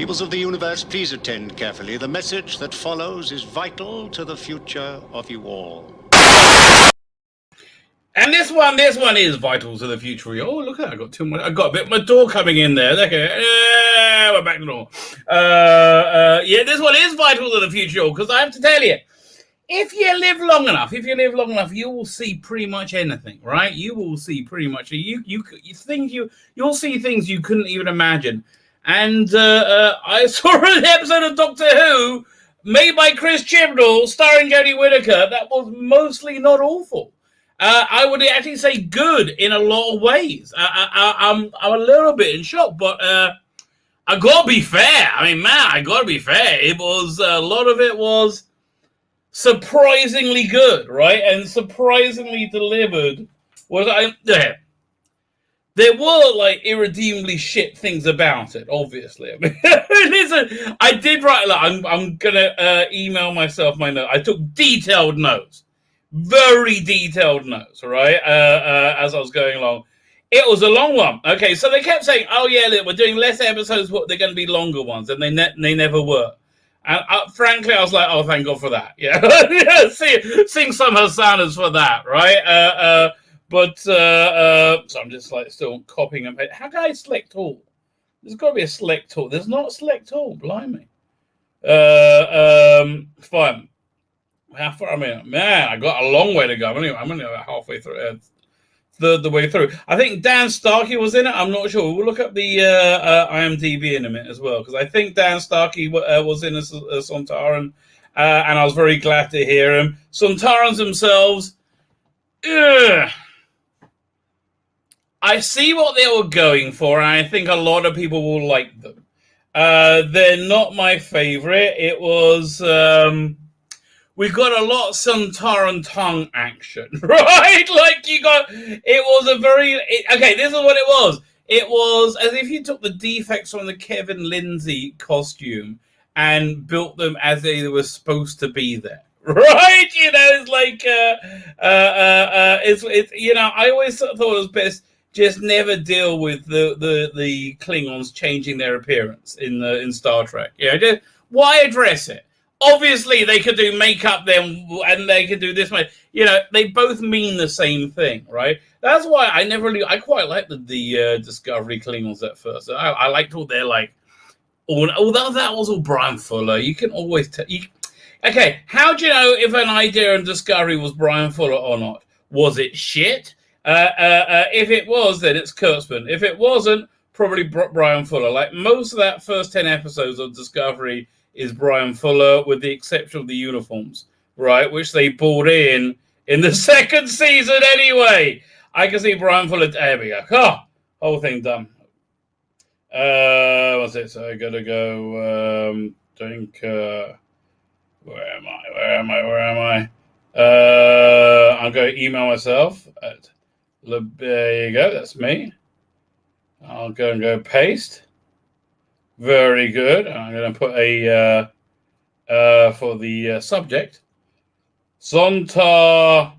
Peoples of the universe, please attend carefully. The message that follows is vital to the future of you all. And this one is vital to the future. Oh, look at that. I got too much. I got a bit of my door coming in there. Okay. We're back to normal. Yeah, this one is vital to the future, because I have to tell you, if you live long enough, you will see pretty much anything, right? You will see pretty much. You'll see things you couldn't even imagine. And I saw an episode of Doctor Who made by Chris Chibnall, starring Jodie Whittaker, that was mostly not awful. I would actually say good in a lot of ways. I'm a little bit in shock, but I gotta be fair. I mean, man, I gotta be fair. It was a lot of it was surprisingly good, right? And surprisingly delivered. There were like irredeemably shit things about it, obviously. I mean, listen, I did write. Like, I'm gonna email myself my notes. I took detailed notes, very detailed notes, right? As I was going along, it was a long one. Okay, so they kept saying, "Oh yeah, look, we're doing less episodes, but they're going to be longer ones," and they never were. And frankly, I was like, "Oh, thank God for that." Yeah, sing some hosannas for that, right? So I'm just like still copying and pasting. How can I select all? There's got to be a select all. There's not a select all. Blimey. Fine. How far? I mean, man, I got a long way to go. I'm only about halfway through, third the way through. I think Dan Starkey was in it. I'm not sure. We'll look up the IMDb in a minute as well, because I think Dan Starkey was in a Sontaran, and I was very glad to hear him. Sontarans themselves. Ugh. I see what they were going for, and I think a lot of people will like them. They're not my favorite. It was, we got a lot of Sontaran tongue action, right? Like it was a very, okay, this is what it was. It was as if you took the defects from the Kevin Lindsay costume and built them as they were supposed to be there. Right? It's like, it's I always thought it was best just never deal with the Klingons changing their appearance in Star Trek. Just, why address it? Obviously, they could do makeup then, and they could do this. They both mean the same thing, right? That's why I quite liked the Discovery Klingons at first. I liked all their although that was all Brian Fuller. You can always tell. Okay, how do you know if an idea in Discovery was Brian Fuller or not? Was it shit? If it was, then it's Kurtzman. If it wasn't, probably Brian Fuller. Like most of that first 10 episodes of Discovery is Brian Fuller, with the exception of the uniforms, right? Which they brought in the second season anyway. I can see Brian Fuller. There we go. Whole thing done. What's it? So I gotta go. Where am I? I'm going to email myself. There you go. That's me. I'll go paste. Very good. I'm going to put a for the subject. Sontar.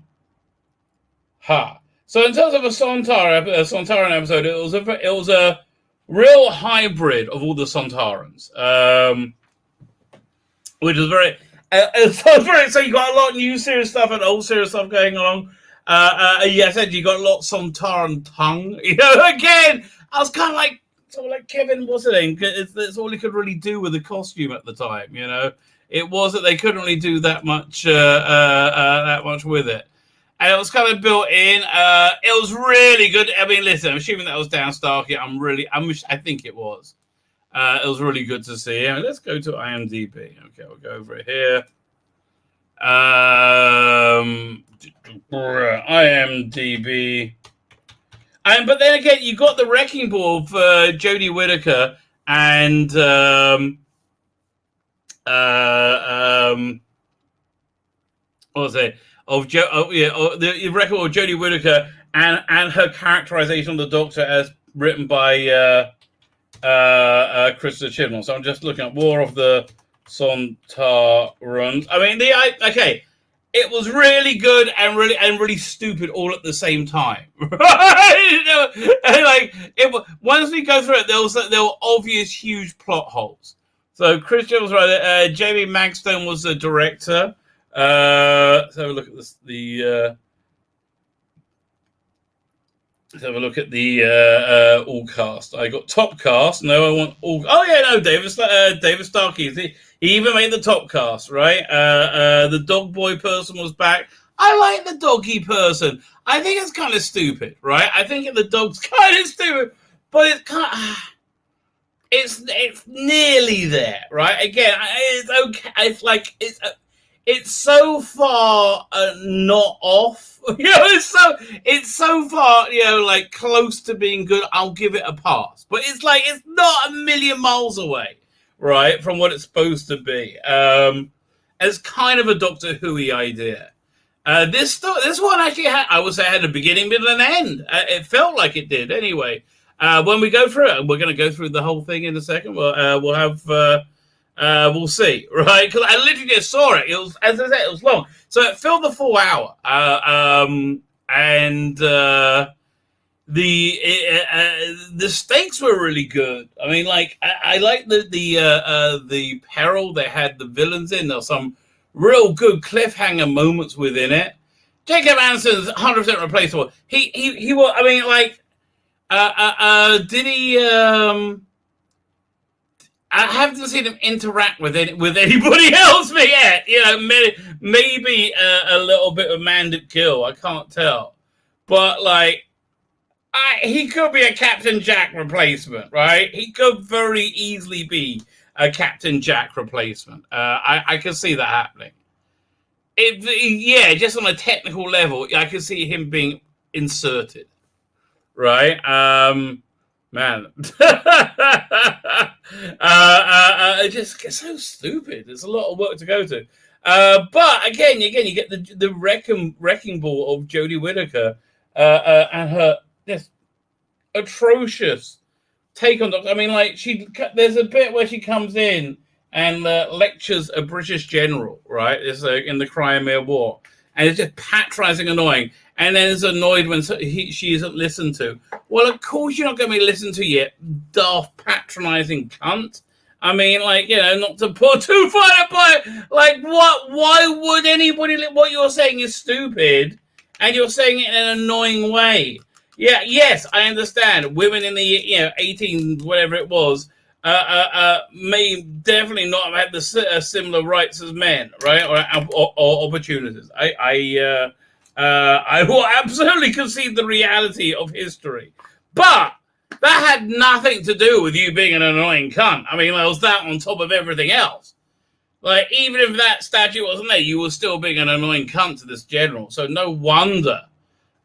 So in terms of a Sontaran episode, it was a real hybrid of all the Sontarans, which is very. So you got a lot of new series stuff and old series stuff going along. I said you got a lot of Sontaran tongue. Again, I was kind of like Kevin, what's it name? It's all he could really do with the costume at the time. It was that they couldn't really do that much with it, and it was kind of built in. It was really good. I mean, listen, I'm assuming that was Dan Starkey. I think it was. It was really good to see. Let's go to IMDb. Okay, we'll go over here. IMDb. But then again, you got the wrecking ball of Jodie Whittaker and what was it? The record of Jodie Whittaker and her characterization of the Doctor as written by Christopher Chibnall. So I'm just looking at War of the Sontarans. I mean, okay. it was really good and really stupid all at the same time. Right? You know, and like once we go through it, there were obvious huge plot holes. So Christian was right. Jamie Magstone was the director. Let's have a look at this. Let's have a look at the all cast. I got top cast. No, I want all. Oh yeah, no, David Starkey. He even made the top cast, right? The dog boy person was back. I like the doggy person. I think it's kind of stupid, right? I think the dog's kind of stupid, but it's kind of, it's nearly there, right? Again, it's okay. It's like it's so far not off. You know, it's so far, you know, like close to being good. I'll give it a pass, but it's like it's not a million miles away, right, from what it's supposed to be. It's kind of a Doctor Who-y idea. This one actually had a beginning, middle, and end. It felt like it did anyway. When we go through it, we're going to go through the whole thing in a second. We'll have. We'll see, right? Because I literally just saw it. It was, as I said, it was long, so it filled the full hour. And the stakes were really good. I mean, like I like the peril they had the villains in. There were some real good cliffhanger moments within it. Jacob Anderson's 100% replaceable. He was. I mean, like, did he? I haven't seen him interact with anybody else yet. You know, maybe a little bit of Mandip Kill. I can't tell, but like, he could be a Captain Jack replacement, right? He could very easily be a Captain Jack replacement. I can see that happening. Yeah, just on a technical level, I can see him being inserted, right? Man, it just gets so stupid. There's a lot of work to go to. But again, you get the wrecking ball of Jodie Whittaker and her just atrocious take on Doctor. I mean, like, there's a bit where she comes in and lectures a British general, right? It's in the Crimea War, and it's just patronizing, annoying. And then is annoyed when she isn't listened to. Well, of course you're not going to be listened to yet, daft, patronizing cunt. I mean, like, you know, not to put too far apart. Like, what? Why would anybody? What you're saying is stupid, and you're saying it in an annoying way. Yeah, yes, I understand. Women in the 18 whatever it was may definitely not have had the similar rights as men, right, or opportunities. I will absolutely concede the reality of history. But that had nothing to do with you being an annoying cunt. I mean, there was that on top of everything else. Like, even if that statue wasn't there, you were still being an annoying cunt to this general. So no wonder.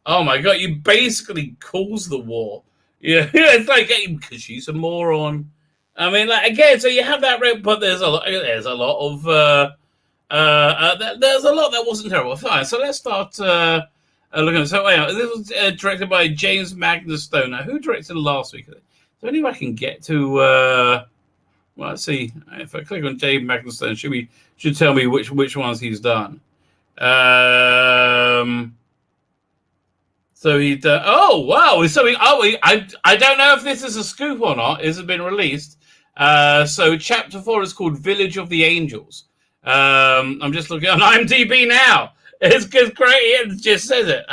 Oh, my God, you basically caused the war. Yeah, it's like, because she's a moron. I mean, like, again, so you have that, but there's a lot of... there's a lot that wasn't terrible. Fine, so let's start looking. So this was directed by James Magnus-Stone. Now, who directed last week? Is there any way I can get to? Well, let's see. If I click on James Magnus-Stone, should tell me which ones he's done. So he done. Oh wow! So I don't know if this is a scoop or not. It has been released. So chapter 4 is called Village of the Angels. I'm just looking on IMDb now. It's great. It just says it.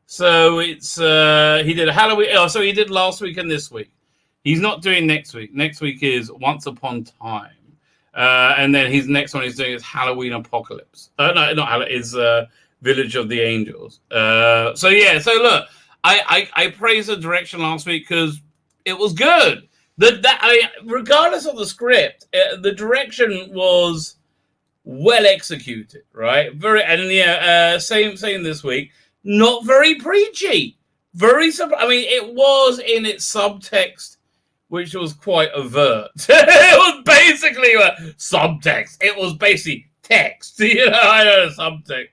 So it's he did a Halloween. Oh, so he did last week and this week. He's not doing next week. Next week is Once Upon Time, and then his next one he's doing is Halloween Apocalypse. No, not Halloween. Is Village of the Angels. So yeah. So look, I praised the direction last week because it was good. Regardless of the script, the direction was well executed, right? Same this week. Not very preachy. I mean, it was in its subtext, which was quite overt. It was basically a subtext. It was basically text. You know, I know subtext.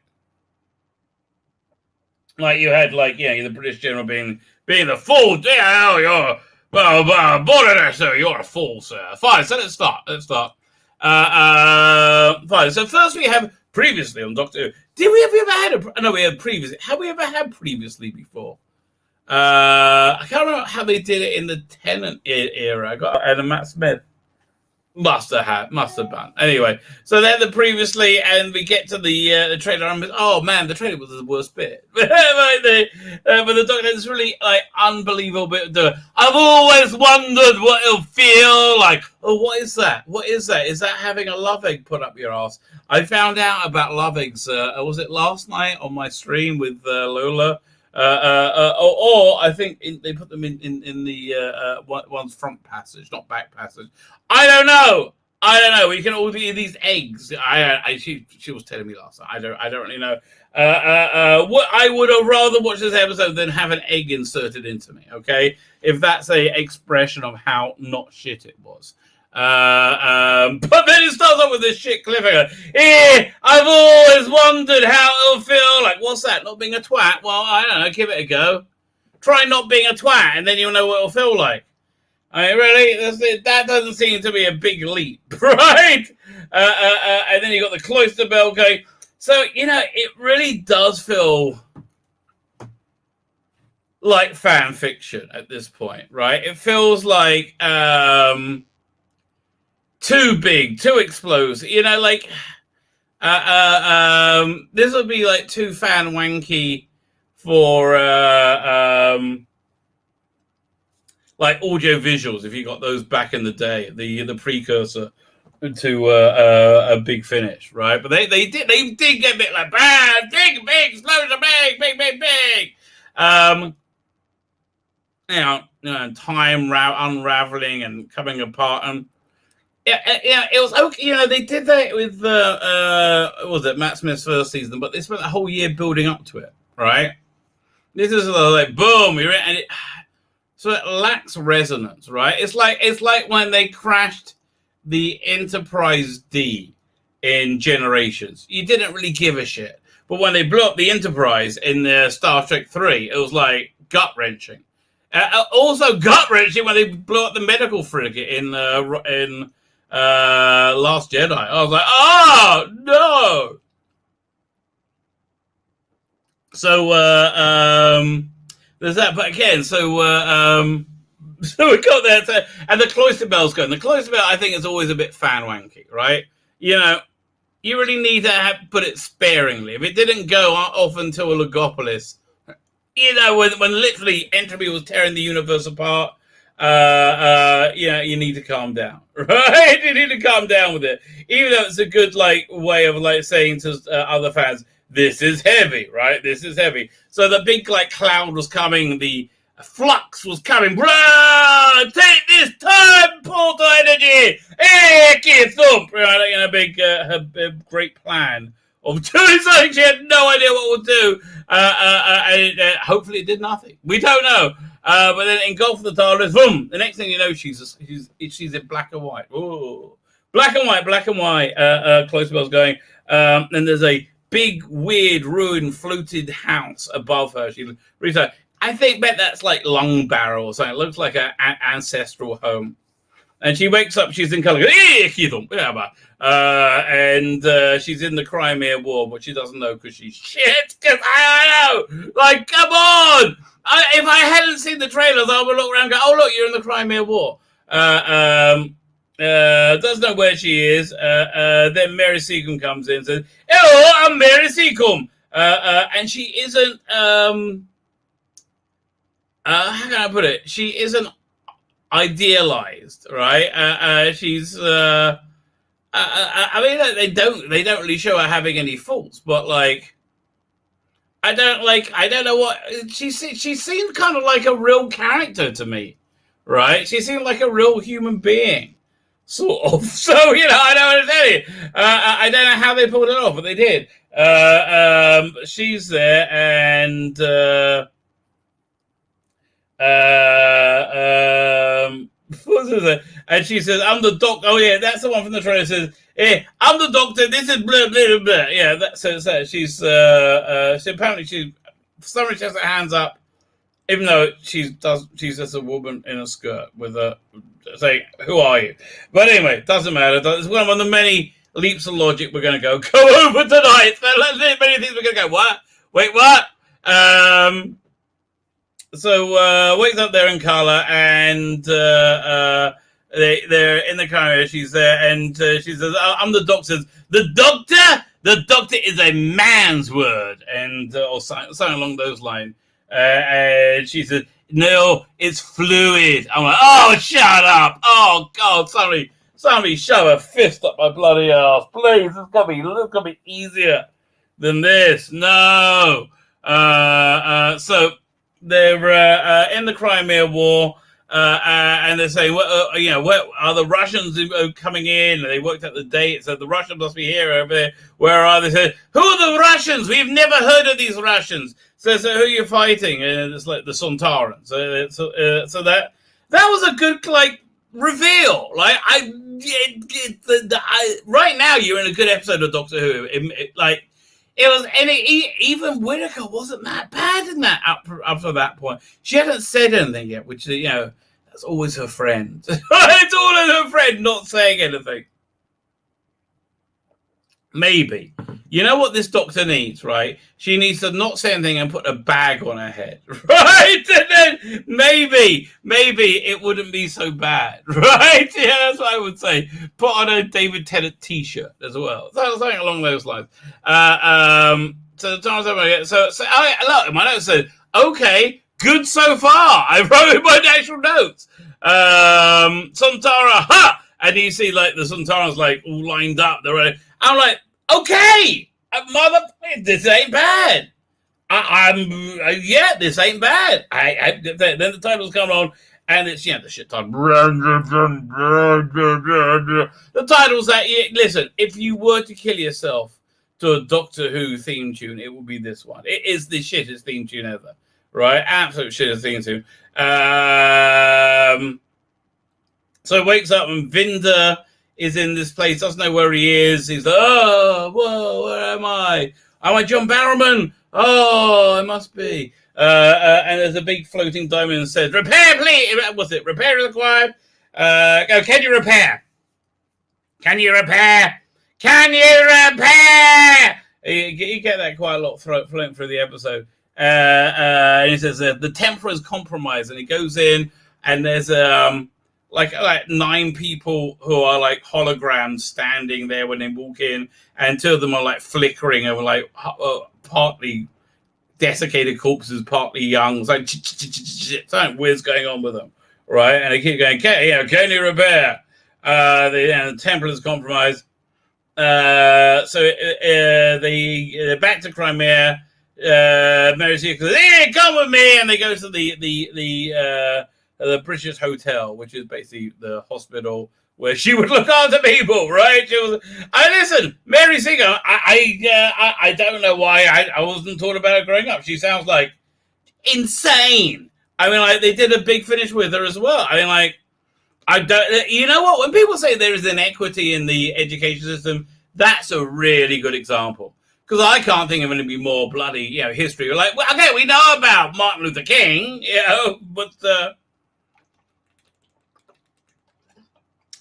Like you had, the British general being the fool. Yeah, you're. Well, sir, you're a fool, sir. Fine, so let's start. Fine. So first we have Previously on Doctor Who. Did we ever had no, we had previously. Have we ever had previously before? I can't remember how they did it in the Tennant era. I got Adam Matt Smith. Must have done. Anyway, so then the previously, and we get to the trailer. And oh man, the trailer was the worst bit. But the Doctor is really like unbelievable bit. I've always wondered what it'll feel like. Oh, what is that? What is that? Is that having a love egg put up your ass? I found out about love eggs. Was it last night on my stream with Lola? Or I think they put them in the one's front passage, not back passage. I don't know. We can all do these eggs. She was telling me last night. I don't really know. What I would have rather watched this episode than have an egg inserted into me. Okay, if that's a expression of how not shit it was. But then it starts off with this shit cliffhanger. I've always wondered how it'll feel like. What's that? Not being a twat? Well, I don't know. Give it a go. Try not being a twat, and then you'll know what it'll feel like. I mean, really, that doesn't seem to be a big leap, right? And then you got the Cloister bell going. So it really does feel like fan fiction at this point, right? It feels like too big, too explosive. This would be like too fan wanky for like audio visuals, if you got those back in the day, the precursor to a big finish, right? But they did get a bit like bam, big explosion, big. Time unraveling and coming apart, and it was okay. They did that with was it Matt Smith's first season, but they spent a whole year building up to it, right? This is like boom, and it. So it lacks resonance, right? It's like when they crashed the Enterprise D in Generations. You didn't really give a shit. But when they blew up the Enterprise in Star Trek 3, it was like gut-wrenching. Also gut-wrenching when they blew up the medical frigate in Last Jedi. I was like, oh, no! So, there's that, but again, so we got there, and the Cloister bell's going. The Cloister bell, I think, is always a bit fan wanky, right? You really need to put it sparingly. If it didn't go off until Logopolis, when literally entropy was tearing the universe apart, you need to calm down, right? You need to calm down with it, even though it's a good way of saying to other fans, this is heavy, right? This is heavy. So the big cloud was coming. The flux was coming. Blah! Take this time portal energy. Thump! Right? A big, great plan of doing something she had no idea what it would do. And hopefully it did nothing. We don't know. But then engulfed the TARDIS. Boom! The next thing you know, she's in black and white. Ooh, black and white. Cloister bell's going. And there's a big, weird, ruined, fluted house above her. I think that's like lung barrel or something. It looks like an ancestral home. And she wakes up, she's in color. And she's in the Crimea War, but she doesn't know because she's shit. Because I don't know. Come on. If I hadn't seen the trailers, I would look around and go, oh, look, you're in the Crimea War. Doesn't know where she is. Then Mary Seacombe comes in and says, hello, I'm Mary Seacombe. And she isn't, how can I put it? She isn't idealized, right? She's, I mean, they don't really show her having any faults, but I don't know what, she seemed kind of like a real character to me, right? She seemed like a real human being. Sort of. So, I don't understand it. I don't know how they pulled it off, but they did. She's there, and what's it? And she says, I'm the doctor. Oh, yeah, that's the one from the trailer. Says, hey, I'm the doctor. This is blah, blah, blah, blah. Yeah, that's it. She's, she apparently, for some reason, she has her hands up, even though she's just a woman in a skirt with a, say, who are you? But anyway, doesn't matter. It's one of the many leaps of logic. We're going to go over tonight. Many things we're going to go, what? Wait, what? So wakes up there in Carla, and they're in the Crimea. She's there, and she says, "I'm the doctor." The doctor. The doctor is a man's word, and or something along those lines. And she says, "No, it's fluid." I'm like, "Oh, shut up! Oh God, somebody shove a fist up my bloody ass, please. It's gonna be easier than this." No. So they're in the Crimea War, and they're saying, "Well, where are the Russians coming in?" And they worked out the date, so the Russians must be here, over there. Where are they? Said, "Who are the Russians? We've never heard of these Russians." So who are you fighting? And it's like the Sontarans. So that was a good reveal. Like right now you're in a good episode of Doctor Who. It was, and even Whittaker wasn't that bad in that up to that point. She hadn't said anything yet, which that's always her friend. It's always her friend not saying anything. Maybe. You know what this doctor needs, right? She needs to not say anything and put a bag on her head, right? And then maybe it wouldn't be so bad, right? Yeah, that's what I would say. Put on a David Tennant t-shirt as well. Something along those lines. So look, my notes said, okay, good so far. I wrote in my actual notes. Sontara, ha! And you see the Sontarans all lined up. They're ready. I'm like, okay, this ain't bad. This ain't bad. Then the titles come on, and it's the shit title. The titles that listen. If you were to kill yourself to a Doctor Who theme tune, it would be this one. It is the shittest theme tune ever, right? Absolute shittest theme tune. So he wakes up and Vinder is in this place, doesn't know where he is. He's like, oh, whoa, where am I? Am I John Barrowman? Oh, I must be. And there's a big floating diamond that says, repair, please. What's it? Repair required? Can you repair? Can you repair? Can you repair? You get that quite a lot floating through the episode. And he says, the temper is compromised. And he goes in, and there's like 9 people who are holograms standing there when they walk in, and 2 of them are flickering over partly desiccated corpses, partly young. It's something weird's going on with them, right? And they keep going, can you repair? The temple is compromised. So they're back to Crimea. Mary Seeker says, hey, come with me, and they go to the British Hotel, which is basically the hospital where she would look after people, right? Listen, Mary Seeger, I don't know why I wasn't taught about her growing up. She sounds insane. I mean, they did a big finish with her as well. I mean, I don't, you know what? When people say there is inequity in the education system, that's a really good example. Because I can't think of any more bloody, history. We're well, okay, we know about Martin Luther King, but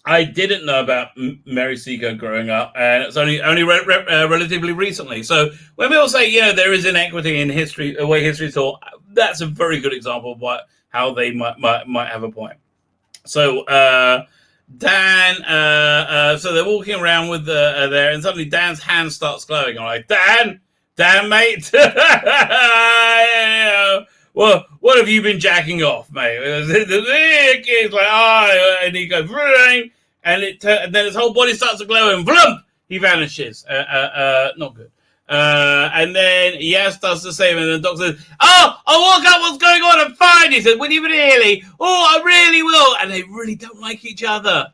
I didn't know about Mary Seeger growing up, and it's only relatively recently. So when people say, there is inequity in history, the way history is taught, that's a very good example of how they might have a point. So Dan, so they're walking around with there, and suddenly Dan's hand starts glowing. I'm like, Dan, mate. Well, what have you been jacking off, mate? He's like, and he goes, and then his whole body starts to glow, and vlump, he vanishes. Not good. And then Yas does the same, and the doctor says, oh, I'll walk up, what's going on? I'm fine. He said, will you really? Oh, I really will. And they really don't like each other.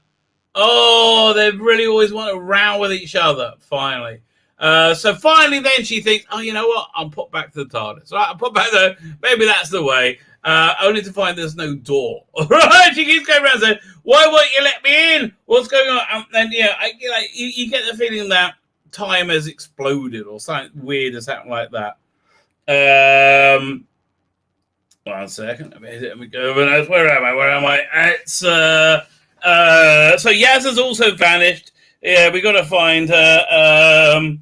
Oh, they really always want to row with each other, finally. So finally then she thinks, oh, you know what? I'll put back to the TARDIS. Right, I'll put back there. Maybe that's the way. Only to find there's no door. Right? She keeps going around saying, why won't you let me in? What's going on? And you get the feeling that time has exploded or something weird has happened like that. 1 second. Let me go over those. Where am I? It's so Yaz has also vanished. Yeah, we got to find her.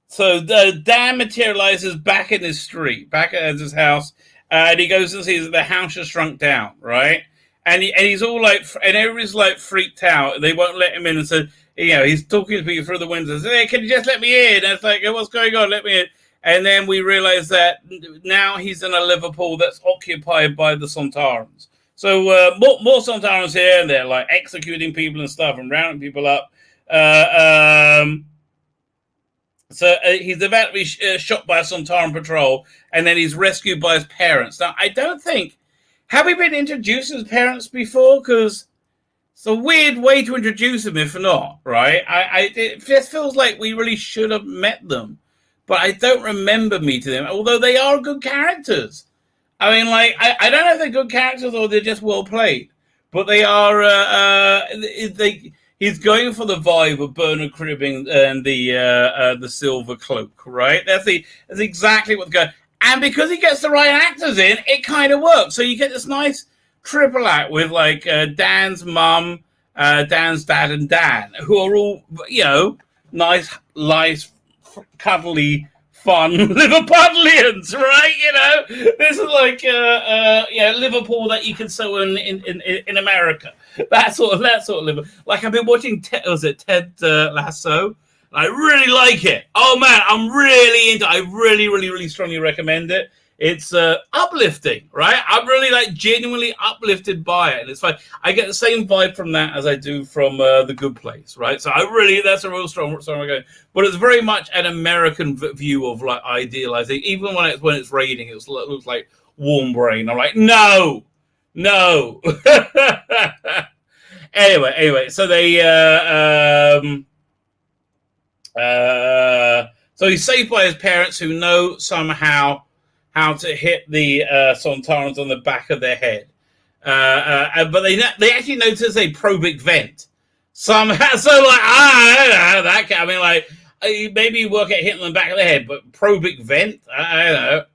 So Dan materializes back in his street, back at his house, and he goes and sees that the house has shrunk down, right? And he's all like, and everybody's like freaked out. They won't let him in, and so he's talking to people through the windows. Hey, can you just let me in? And it's like, hey, what's going on? Let me in. And then we realize that now he's in a Liverpool that's occupied by the Sontarans. So more Sontarans here, and they're like executing people and stuff and rounding people up. So he's about to be shot by a Sontaran patrol, and then he's rescued by his parents. Now, I don't think... Have we been introduced as parents before? Because it's a weird way to introduce them if not, right? It just feels like we really should have met them. But I don't remember meeting them, although they are good characters. I mean, like, I don't know if they're good characters or they're just well played. But they are... He's going for the vibe of Bernard Cribbing and the Silver Cloak, right? That's exactly what's going. And because he gets the right actors in, it kind of works. So you get this nice triple act with like Dan's mum, Dan's dad, and Dan, who are all nice, cuddly, fun Liverpudlians, right? This is like Liverpool that you can sew in America. That sort of Liverpool. Like I've been watching Ted Lasso. I really like it. Oh man, I'm really into it. I really, really, really strongly recommend it. It's uplifting, right? I'm really genuinely uplifted by it. And it's like I get the same vibe from that as I do from The Good Place, right? So that's a real strong recommendation. But it's very much an American view of like idealizing. Even when it's raining, it looks like Warm Brain. I'm like, no. Anyway, so they so he's saved by his parents who know somehow how to hit the Sontarans on the back of their head. But they actually notice a probic vent. Somehow, so like, that I mean, like, maybe you work at hitting them back of the head, but probic vent? I don't know.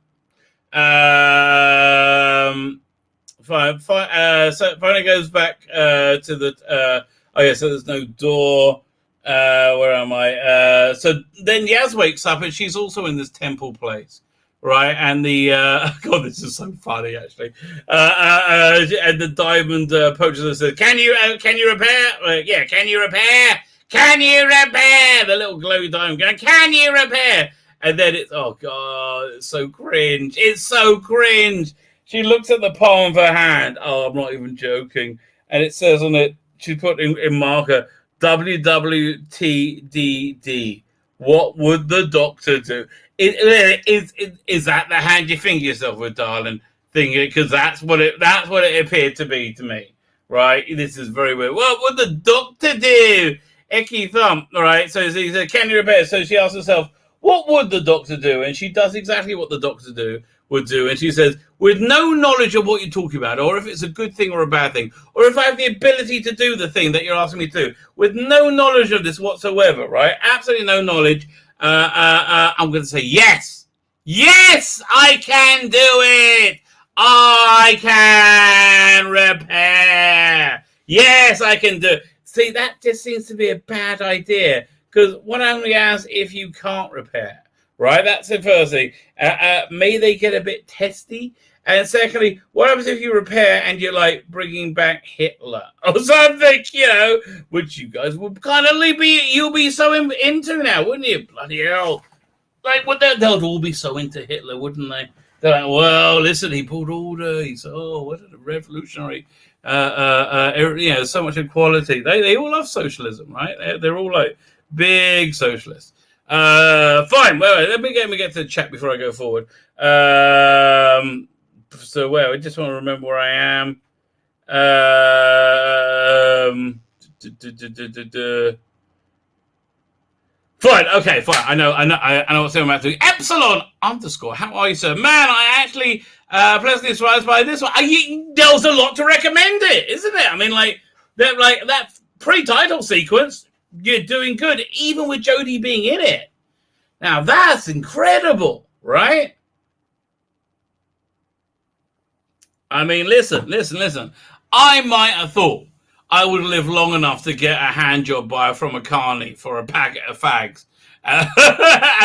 Fine. So finally goes back to the... so there's no door. Where am I? So then Yaz wakes up and she's also in this temple place, right? And the God, this is so funny actually. And the diamond poacher says, "Can you repair? Yeah, can you repair? Can you repair?" The little glow diamond going, "Can you repair?" And then it's it's so cringe. It's so cringe. She looks at the palm of her hand. Oh, I'm not even joking. And it says on it, she put in marker, WWTDD. What would the doctor do? Is that the hand you finger yourself with, darling? Because that's what it appeared to be to me, right? This is very weird. What would the doctor do? Icky thump, all right? So he said, "Can you repair?" So she asks herself, what would the doctor do? And she does exactly what the doctor would do. And she says, with no knowledge of what you're talking about, or if it's a good thing or a bad thing, or if I have the ability to do the thing that you're asking me to do, with no knowledge of this whatsoever, right? Absolutely no knowledge. I'm going to say, yes, I can do it. I can repair. Yes, I can do it. See, that just seems to be a bad idea. Because what only asks if you can't repair, right? That's the first thing. May they get a bit testy? And secondly, what happens if you repair and you're like bringing back Hitler or something, which you guys would kind of you'll be so into now, wouldn't you? Bloody hell. Like, they'll all be so into Hitler, wouldn't they? They're like, well, listen, he pulled order. He's, what a revolutionary, so much equality. They all love socialism, right? They're all like, big socialist. Fine. Well, let me get to the chat before I go forward. I just want to remember where I am. Fine. Okay. Fine. I know what's going on. Epsilon _ How are you, sir? Man, I actually pleasantly surprised by this one. There was a lot to recommend it, isn't it? I mean, that pre-title sequence. You're doing good, even with Jodie being in it. Now, that's incredible, right? I mean, listen. I might have thought I would live long enough to get a hand job from a Karney for a packet of fags and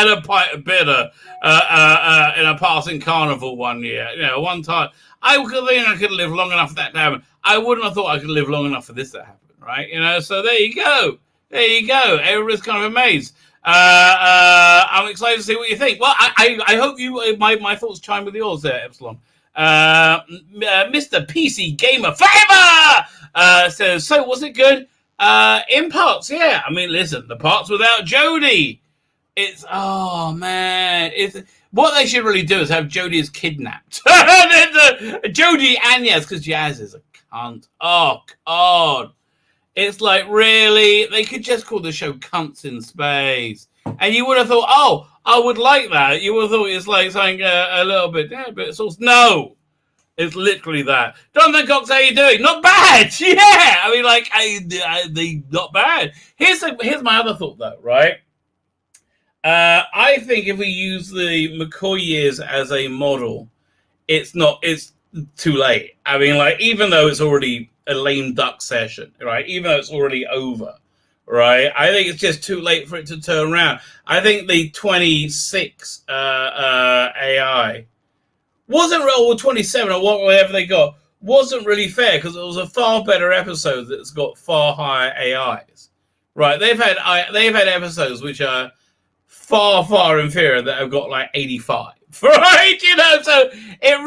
a pint of bitter in a passing carnival one year. One time. I could live long enough for that to happen. I wouldn't have thought I could live long enough for this to happen, right? So there you go. Everybody's kind of amazed. I'm excited to see what you think. Well, I hope my thoughts chime with yours there, Epsilon. Mr. PC Gamer Forever says, so was it good? In parts, yeah. I mean, listen, the parts without Jodie. Oh man, what they should really do is have Jodie as kidnapped. Jodie and Yaz, because Yaz is a cunt. Oh God. It's like, really? They could just call the show Cunts in Space. And you would have thought, oh, I would like that. You would have thought it's like something a little bit, but it's also, no. It's literally that. Jonathan Cox, how you doing? Not bad. Yeah. I mean, they not bad. Here's my other thought, though, right? I think if we use the McCoy years as a model, it's too late. I mean, like, even though it's already a lame duck session, right? Even though it's already over, right? I think it's just too late for it to turn around. I think the 26 AI wasn't, or 27 or whatever they got, wasn't really fair because it was a far better episode that's got far higher AIs, right? They've had episodes which are far inferior that have got like 85. Right, so it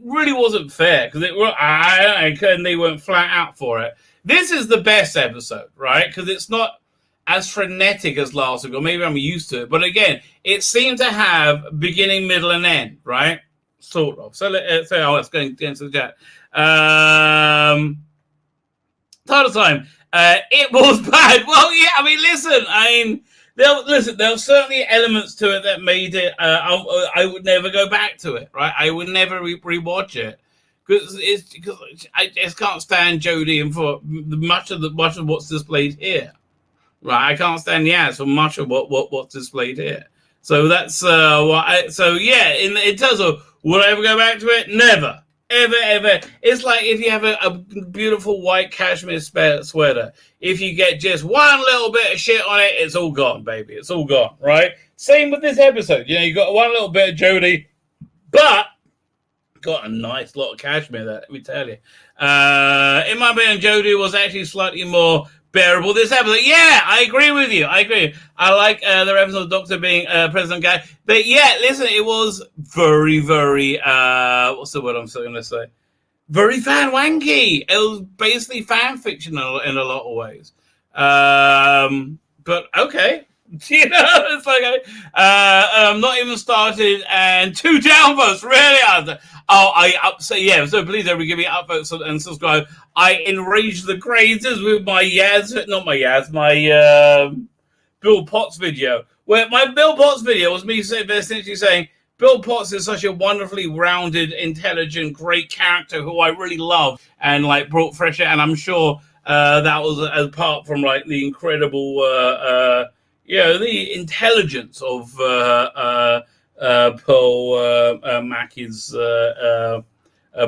really wasn't fair because and they weren't flat out for it. This is the best episode, right? Because it's not as frenetic as last week, or maybe I'm used to it. But again, it seemed to have beginning, middle, and end, right? Sort of. So let's go into the chat. Title time. It was bad. Well, yeah. I mean, listen. There were certainly elements to it that made it. I would never go back to it, right? I would never rewatch it because I just can't stand Jodie and for much of what's displayed here, right? I can't stand Yaz for much of what's displayed here. So that's So yeah, in terms of would I ever go back to it? Never. Ever. It's like if you have a beautiful white cashmere sweater. If you get just one little bit of shit on it, it's all gone, baby. It's all gone, right? Same with this episode. You got one little bit of Jodie, but got a nice lot of cashmere there, let me tell you. In my opinion, Jodie was actually slightly more bearable this episode. Yeah, I agree with you. I like the reference of the Doctor being President Guy. But yeah, listen, it was very, very, what's the word I'm going to say? Very fan wanky. It was basically fan fiction in a lot of ways. But okay. It's like, not even started and 2 downvotes. Really? So please everybody give me upvotes and subscribe. I enraged the graders with my Bill Potts video. Where my Bill Potts video was me essentially saying Bill Potts is such a wonderfully rounded, intelligent, great character who I really love and like brought fresh air. And I'm sure that was apart from like the incredible, the intelligence of Pearl Mackey's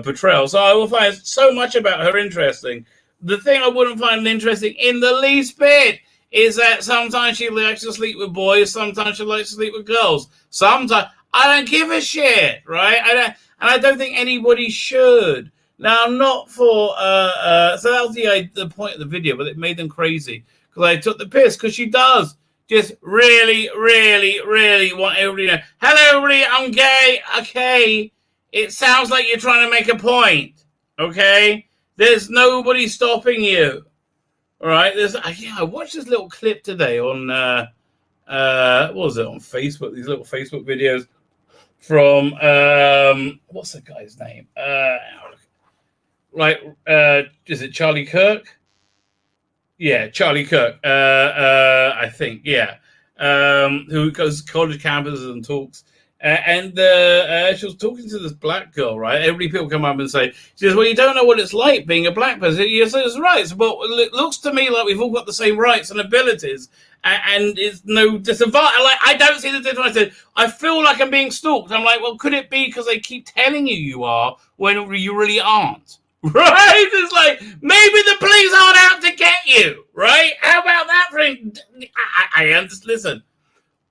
portrayal. So I will find so much about her interesting. The thing I wouldn't find interesting in the least bit is that sometimes she likes to sleep with boys, sometimes she likes to sleep with girls. Sometimes I don't give a shit, right? I don't think anybody should. Now, not for so that was the point of the video, but it made them crazy because I took the piss because she does just really, really, really want everybody to know. Hello, everybody, I'm gay. Okay, it sounds like you're trying to make a point. Okay, there's nobody stopping you. All right, I watched this little clip today on what was it on Facebook? These little Facebook videos from what's the guy's name? Is it Charlie Kirk? Yeah, Charlie Kirk. I think, yeah. Who goes to college campuses and talks. And she was talking to this black girl, right? People come up and say, she says, well, you don't know what it's like being a black person. Yes, it's right. But it looks to me like we've all got the same rights and abilities. And it's no disadvantage. Like, I don't see the difference. I said, I feel like I'm being stalked. I'm like, well, could it be because they keep telling you are when you really aren't? right? It's like, maybe the police aren't out to get you, right? How about that, friend? I understand. Listen,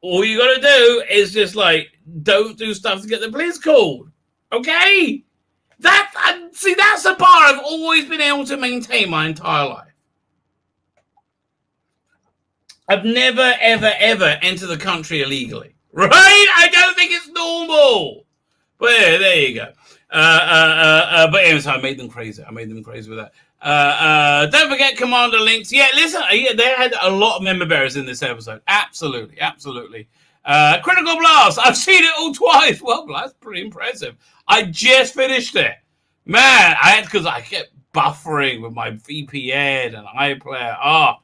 all you got to do is just like, don't do stuff to get the police called, okay? That's the bar I've always been able to maintain my entire life. I've never, ever, ever entered the country illegally, right? I don't think it's normal. But yeah, there you go. But anyway, so I made them crazy. With that. Don't forget Commander Links. Yeah, listen, they had a lot of member bearers in this episode. Absolutely. Critical Blast. I've seen it all twice. Well, that's pretty impressive. I just finished it. Man, because I kept buffering with my VPN and iPlayer.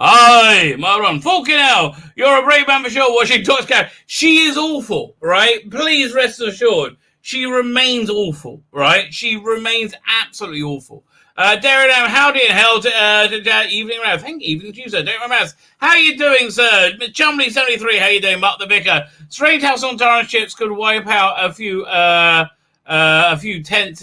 Aye, Maron, fucking hell, you're a brave man for sure watching Tox Cat. She is awful, right? Please rest assured. She remains awful, right? She remains absolutely awful. Darren, howdy in hell to evening round. Thank you, evening Tuesday. Darren Mass, how you doing, sir? Chumley73, how you doing? Mark the Vicar. Strange how Sontaran ships could wipe out a few tents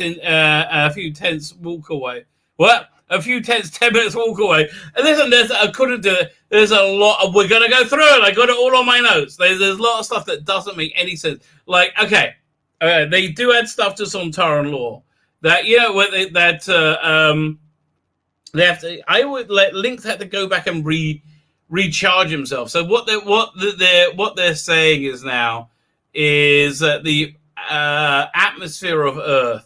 walk away. What? A few tents, 10 minutes walk away. And listen, I couldn't do it. There's a lot. We're going to go through it. I got it all on my notes. There's a lot of stuff that doesn't make any sense. Like, okay, they do add stuff to Sontaran law that, you know, they have to. I would let Lynx have to go back and recharge himself. So what they're saying is now is that the atmosphere of Earth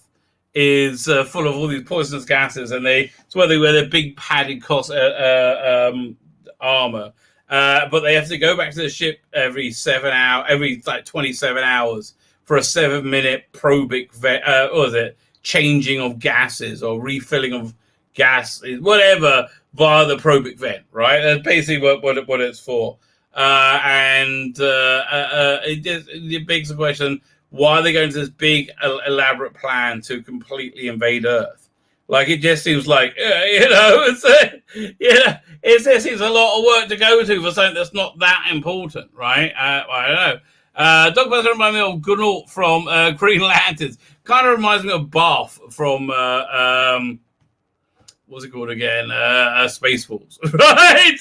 is full of all these poisonous gases, and it's where they wear their big padded armor. But they have to go back to the ship every 27 hours for a 7-minute probic changing of gases or refilling of gas, whatever, via the probic vent, right? That's basically what it's for. It begs the question, why are they going to this big, elaborate plan to completely invade Earth? Like, it just seems like, it just seems a lot of work to go to for something that's not that important, right? I don't know. Dogbuster reminds me of Gunnar from Green Lanterns. Kind of reminds me of Bath from, what's it called again? Spaceballs, right?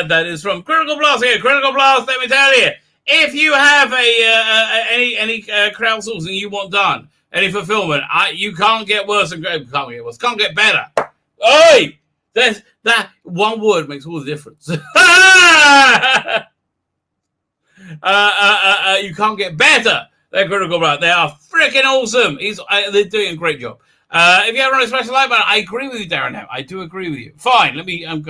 That is from Critical Blast here. Critical Blast, let me tell you. If you have any crowdsourcing you want done, any fulfillment, you can't get worse and can't get better. Oi! That one word makes all the difference. You can't get better. They're Critical Blast. They are freaking awesome. They're doing a great job. If you haven't run a special live button, I agree with you, Darren. Now I do agree with you. Fine. I'm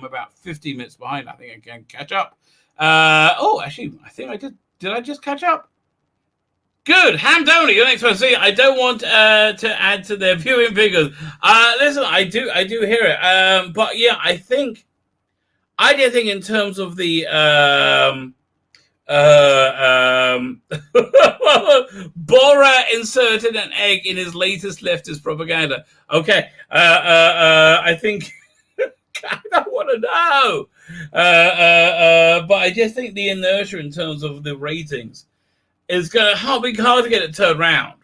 about 15 minutes behind. I think I can catch up. Actually, I think I did. Did I just catch up? Good. Hamdoni, your next one. See, I don't want to add to their viewing figures. Listen, I do hear it. But yeah, I do think in terms of the Bora inserted an egg in his latest leftist propaganda. Okay. I think I don't want to know. But I just think the inertia in terms of the ratings is going to be hard to get it turned around,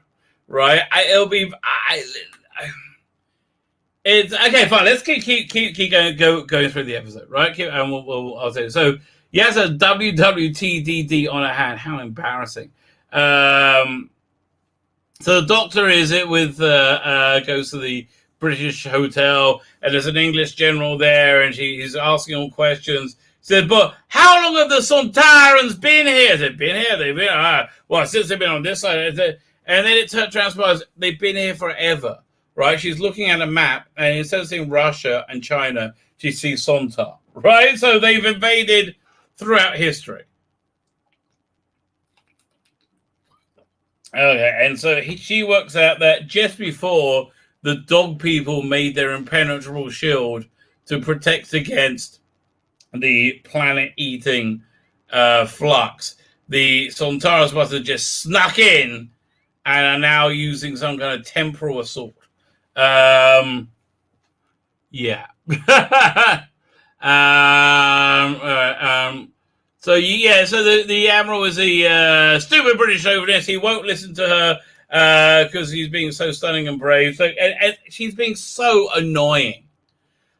right? It's okay. Fine. Let's keep going through the episode, right? And I'll say so. He has a WWTDD on her hand. How embarrassing! So the doctor goes to the British hotel, and there's an English general there, and he's asking all questions. He said, but how long have the Sontarans been here? They've been here. Since they've been on this side. And then it transpires they've been here forever, right? She's looking at a map, and instead of seeing Russia and China, she sees Sontar, right? So they've invaded throughout history. Okay, and so she works out that just before the dog people made their impenetrable shield to protect against the planet-eating Flux, the Sontarans must have just snuck in and are now using some kind of temporal assault. Yeah. So the admiral is a stupid British chauvinist. He won't listen to her because he's being so stunning and brave. So and she's being so annoying,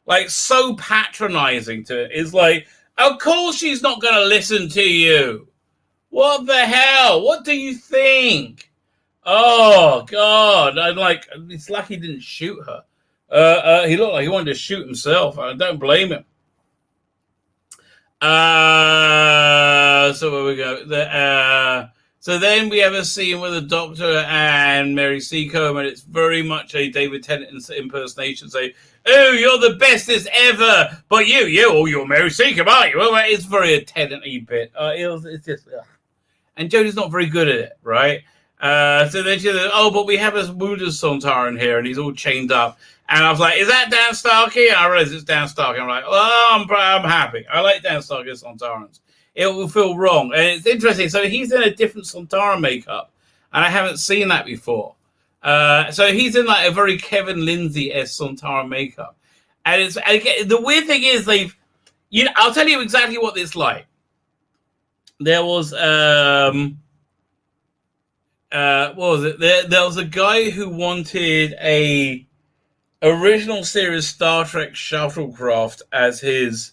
like so patronizing to it. It's like, of course she's not going to listen to you. What the hell? What do you think? Oh, God. I'm like, it's lucky he didn't shoot her. He looked like he wanted to shoot himself. I don't blame him. So where we go? So then we have a scene with the Doctor and Mary Seacombe, and it's very much a David Tennant impersonation. Say, "Oh, you're the bestest ever," but you're Mary Seacombe, aren't you? Well, it's very a Tennant-y bit. It's just, and Jodie's not very good at it, right? So then she says, "Oh, but we have a wounded Sontaran here, and he's all chained up." And I was like, "Is that Dan Starkey?" And I realized it's Dan Starkey. I'm like, "Oh, I'm happy. I like Dan Starkey's Sontarans. It will feel wrong." And it's interesting. So he's in a different Sontaran makeup, and I haven't seen that before. So he's in like a very Kevin Lindsay-esque Sontaran makeup. And it's again, the weird thing is I'll tell you exactly what it's like. There was what was it? There was a guy who wanted a original series Star Trek shuttlecraft as his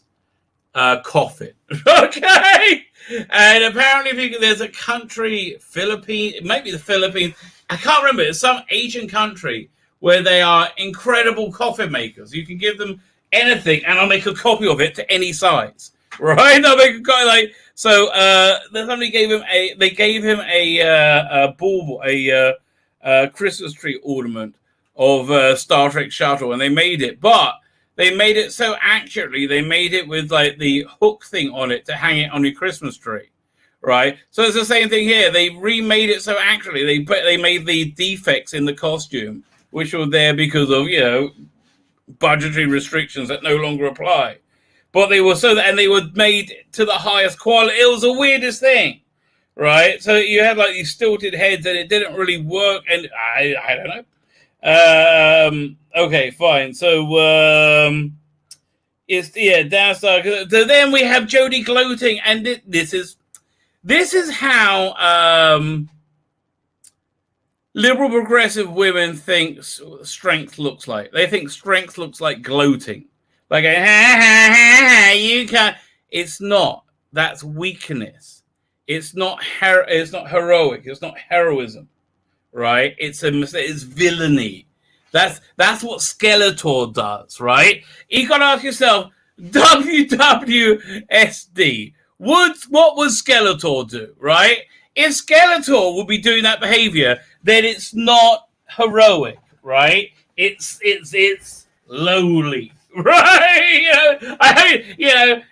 coffin. Okay, and apparently there's a country, Philippines, it might be the Philippines, I can't remember, it's some Asian country where they are incredible coffin makers. You can give them anything and I'll make a copy of it to any size, right? They'll make a copy, like, so somebody gave him a bauble, a Christmas tree ornament of Star Trek shuttle, and they made it, but they made it so accurately. They made it with like the hook thing on it to hang it on your Christmas tree, right? So it's the same thing here. They remade it so accurately. They made the defects in the costume, which were there because of budgetary restrictions that no longer apply. But they were and they were made to the highest quality. It was the weirdest thing, right? So you had like these stilted heads, and it didn't really work. And I don't know. Okay, fine. So it's downside. So then we have Jodie gloating, and this is how liberal progressive women think strength looks like. They think strength looks like gloating, like you can't. It's not. That's weakness. It's not It's not heroic. It's not heroism. Right? It's villainy. That's what Skeletor does, right? You gotta ask yourself, WWSD, what would Skeletor do, right? If Skeletor would be doing that behavior, then it's not heroic, right? It's lowly, right?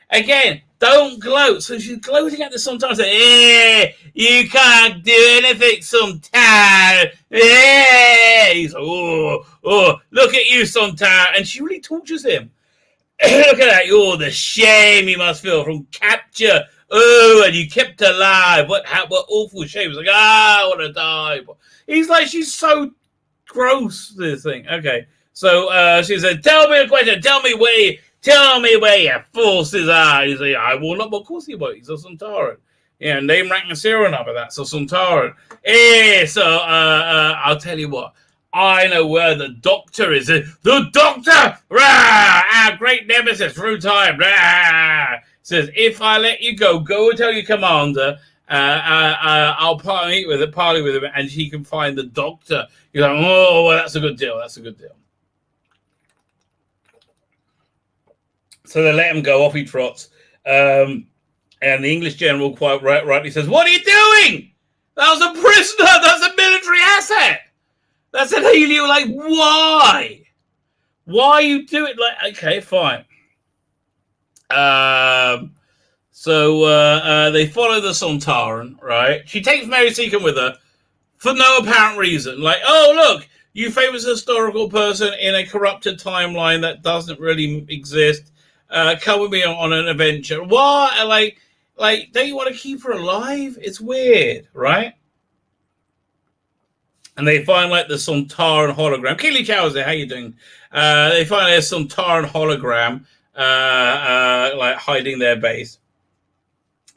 Again, don't gloat. So she's gloating at this sometimes. You can't do anything sometimes. He's look at you, Sontaran. And she really tortures him. Look at that. Oh, the shame you must feel from capture. Oh, and you kept alive. What awful shame. It's like, I want to die. He's like, she's so gross, this thing. Okay. So she said, tell me a question. Tell me where your forces are. He's like, I will not. Of course he won't. He's a Sontaran. Yeah, name, rank, and serial number. That's a Sontaran. So I'll tell you what. I know where the Doctor is. The Doctor! Rah! Our great nemesis through time. Rah! Says, if I let you go and tell your commander, I'll parley with him, and he can find the Doctor. You're like, oh, well, that's a good deal. That's a good deal. So they let him go, off he trots. And the English general quite rightly says, what are you doing? That was a prisoner. That's a military asset. That's an alien. Like, why? Why you do it? Like, okay, fine. So they follow the Sontaran, right? She takes Mary Seacombe with her for no apparent reason. Like, oh, look, you famous historical person in a corrupted timeline that doesn't really exist. Come with me on an adventure. What? Like, don't you want to keep her alive? It's weird, right? And they find like the Sontaran hologram. Keely Chow's there. How you doing? They find a Sontaran hologram, like hiding their base.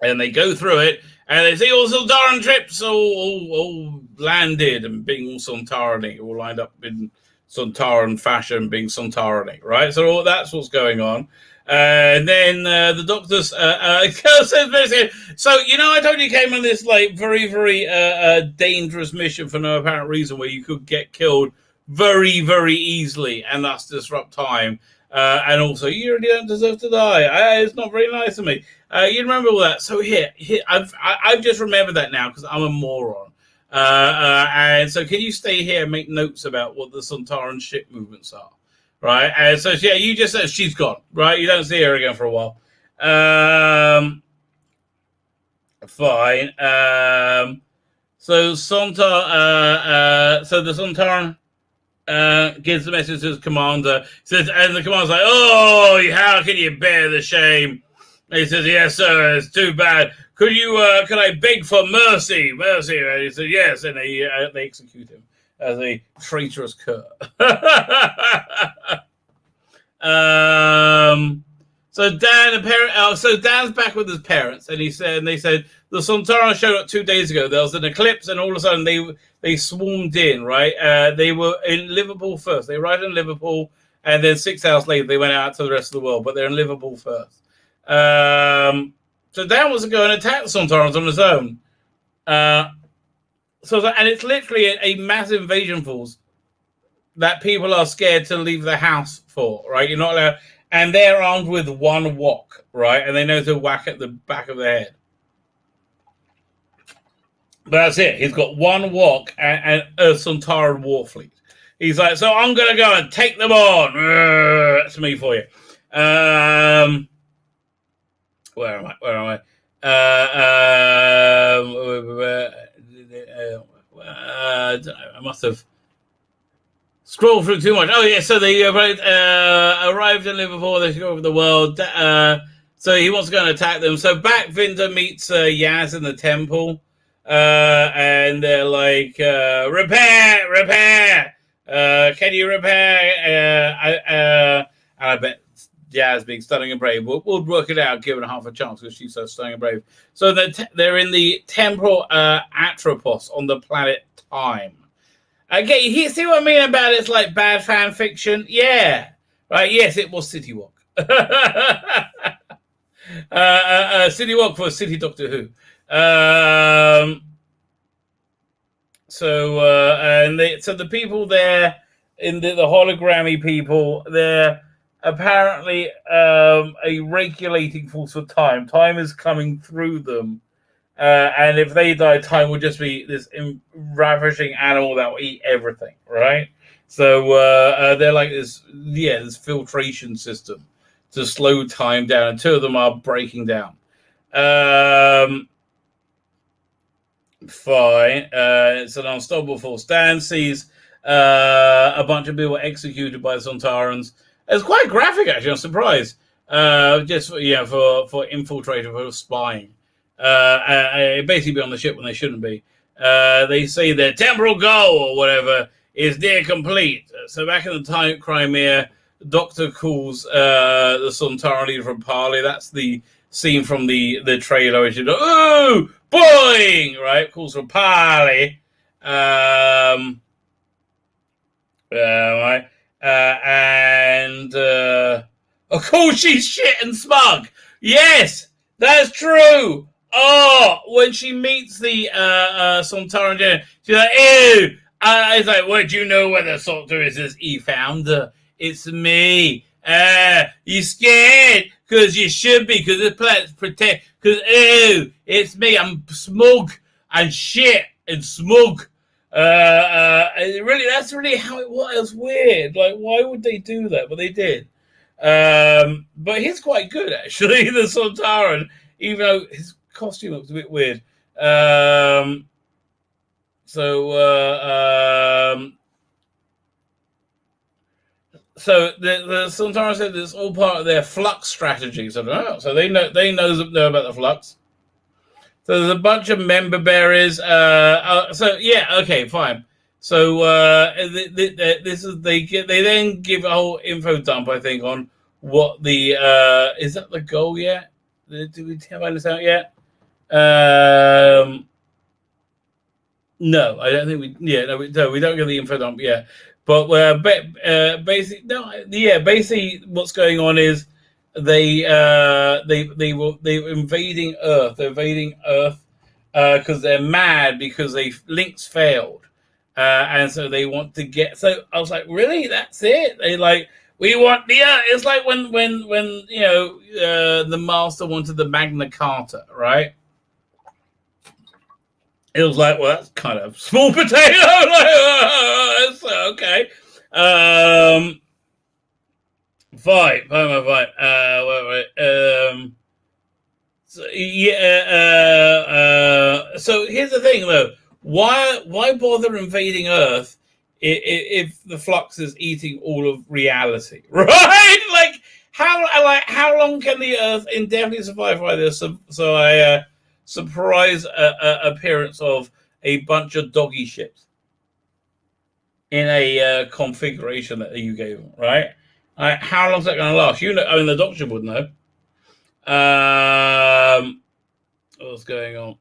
And they go through it, and they see all Sontaran trips all landed and being Sontaran, all lined up in Sontaran fashion, being Sontaran, right? So all that's what's going on. And then the doctors says basically, so I told you came on this like very, very dangerous mission for no apparent reason, where you could get killed very, very easily and thus disrupt time. And also, you really don't deserve to die. It's not very nice of me. You remember all that. So here, I've just remembered that now because I'm a moron. And so can you stay here and make notes about what the Sontaran ship movements are? Right? And so, yeah, you just said she's gone, right? You don't see her again for a while. Fine. So the Sontaran gives the message to his commander. Says, and the commander's like, "Oh, how can you bear the shame?" And he says, "Yes, sir. It's too bad. Could I beg for mercy? Mercy?" And he said, "Yes." And they execute him as a traitorous cur. So Dan's back with his parents, and they said the Sontaran showed up 2 days ago. There was an eclipse, and all of a sudden they swarmed in. Right, they were in Liverpool first. They arrived in Liverpool, and then 6 hours later they went out to the rest of the world. But they're in Liverpool first. So Dan was going to attack the Sontarans on his own. And it's literally a massive invasion force that people are scared to leave the house for, right? You're not allowed, and they're armed with one wok, right? And they know to whack at the back of their head. But that's it. He's got one wok and a Sontaran war fleet. He's like, so I'm going to go and take them on. That's me for you. Where am I? I don't know. I must have scrolled through too much. Oh, yeah. So they arrived in Liverpool. They go over the world. So he wants to go and attack them. So back Vinda meets Yaz in the temple. And they're like, repair. Can you repair? And I bet Yaz, being stunning and brave, we'll work it out, given half a chance because she's so stunning and brave. So they're in the temporal Atropos on the planet Time. Okay, you see what I mean about it's like bad fan fiction? Yeah. Right, yes, it was City Walk. City Walk for City Doctor Who. So the people there, in the hologrammy people, they're apparently a regulating force for time. Time is coming through them. And if they die, time will just be this ravaging animal that will eat everything, right? So they're like this filtration system to slow time down. And two of them are breaking down. Fine. It's an unstoppable force. Dan sees a bunch of people executed by the Sontarans. It's quite graphic, actually. I'm surprised. Just for infiltrator, for spying. Basically be on the ship when they shouldn't be. They say their temporal goal or whatever is near complete. So back in the time Crimea, Doctor calls the Sontaran leader from Parley. That's the scene from the trailer. Which is, oh, boing! Right? Calls from Parley. Right? Of course she's shit and smug. Yes, that's true. Oh, when she meets the Sontaran general, she's like, ew. It's like, well, do you know where the Salter is? He found her. It's me. You scared? Because you should be, because the planet's protect. Because, ew, it's me. I'm smug and shit and smug. Really, that's really how it was. It was weird. Like, why would they do that? But they did. But he's quite good, actually, the Sontaran, even though his costume looks a bit weird. So the Sontaran said it's all part of their Flux strategy. So, so they know about the Flux. So there's a bunch of member bearers. Okay, fine. So they then give a whole info dump, I think, on what the is that the goal yet? Did we find this out yet? No, I don't think we. Yeah, no, we don't get the info dump yet. But basically, no, yeah, basically, what's going on is they were invading Earth. They're invading Earth because they're mad because links failed, and so they want to get. So I was like, really? That's it? They like. We want the Earth. It's like when the master wanted the Magna Carta, right? It was like, well, that's kind of small potato. Like, okay. Fine. So, yeah. So here's the thing, though. Why bother invading Earth if the Flux is eating all of reality, right? Like how long can the Earth indefinitely survive by this? So I surprise appearance of a bunch of doggy ships in a configuration that you gave them, right? How long is that going to last? You know, I mean, the Doctor would know. What's going on?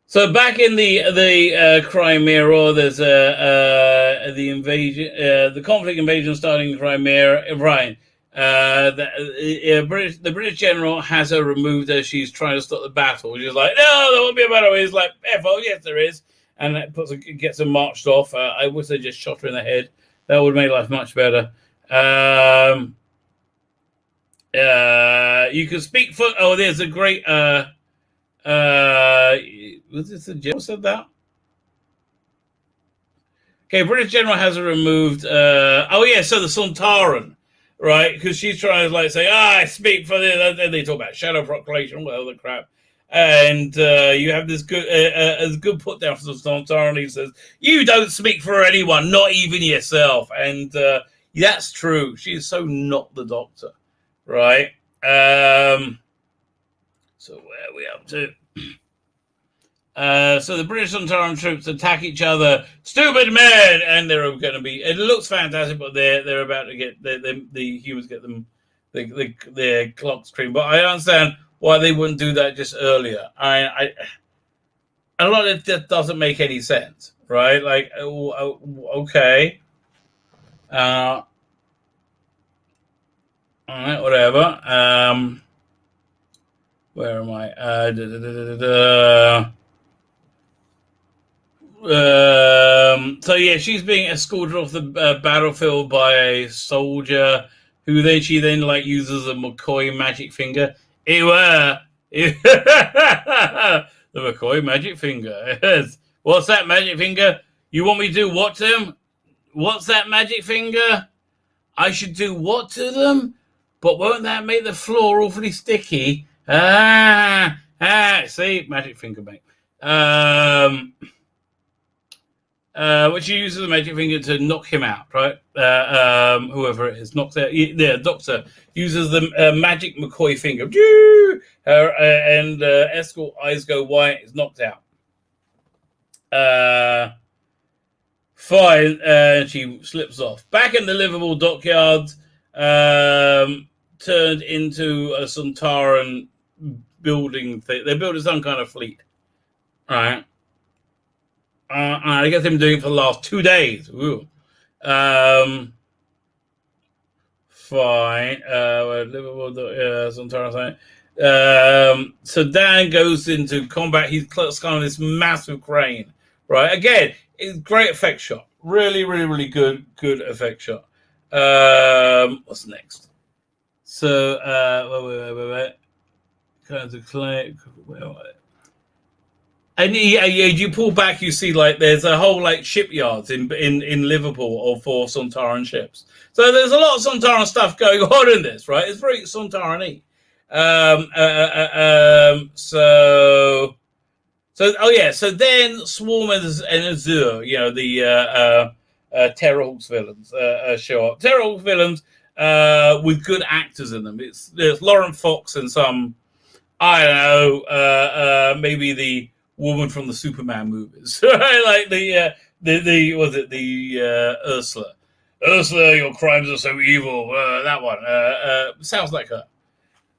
So back in the Crimea, there's the invasion, the conflict invasion starting in Crimea. Right, the British general has her removed as she's trying to stop the battle. She's like, no, there won't be a battle. He's like, yes, there is, and that gets her marched off. I wish they just shot her in the head. That would make life much better. You can speak for. Oh, there's a great. Was this the general said that? Okay, British general has her removed. Oh yeah, so the Sontaran, right? Because she's trying to like say, I speak for this. Then they talk about shadow proclamation, all the crap. And you have this good put down for the Sontaran. He says, "You don't speak for anyone, not even yourself." And that's true. She's so not the Doctor, right? So where are we up to? So the British Sontaran troops attack each other. Stupid men, and they're going to be. It looks fantastic, but they're about to get the humans get them their clocks cream. But I understand why they wouldn't do that just earlier. A lot of it doesn't make any sense, right? Like, okay, all right, whatever. Where am I? So yeah, she's being escorted off the battlefield by a soldier who she then like uses a McCoy magic finger. The McCoy magic finger. What's that magic finger? You want me to do what to him? What's that magic finger? I should do what to them? But won't that make the floor awfully sticky? See, magic finger, mate. Which he uses the magic finger to knock him out, right? Whoever it is, knocks out. The Doctor uses the magic McCoy finger, and Escort eyes go white. Is knocked out. Fine, and she slips off. Back in the Liverpool dockyards, turned into a Sontaran building thing. They're building some kind of fleet, right? I guess they've been doing it for the last 2 days. Ooh. Fine. Liverpool, Sontaran. So Dan goes into combat. He's kind of this massive crane, right? Again, it's great effect shot. Really, really, really good effect shot. What's next? So, wait. Kinds of clay. And you pull back, you see like there's a whole like shipyards in Liverpool or for Sontaran ships. So there's a lot of Sontaran stuff going on in this, right? It's very Sontaran-y. So then Swarm and Azure, the Terrorhawks villains show up. Terrorhawks villains with good actors in them. There's Lauren Fox and some, I don't know, maybe the woman from the Superman movies, like the Ursula, your crimes are so evil. That one sounds like her.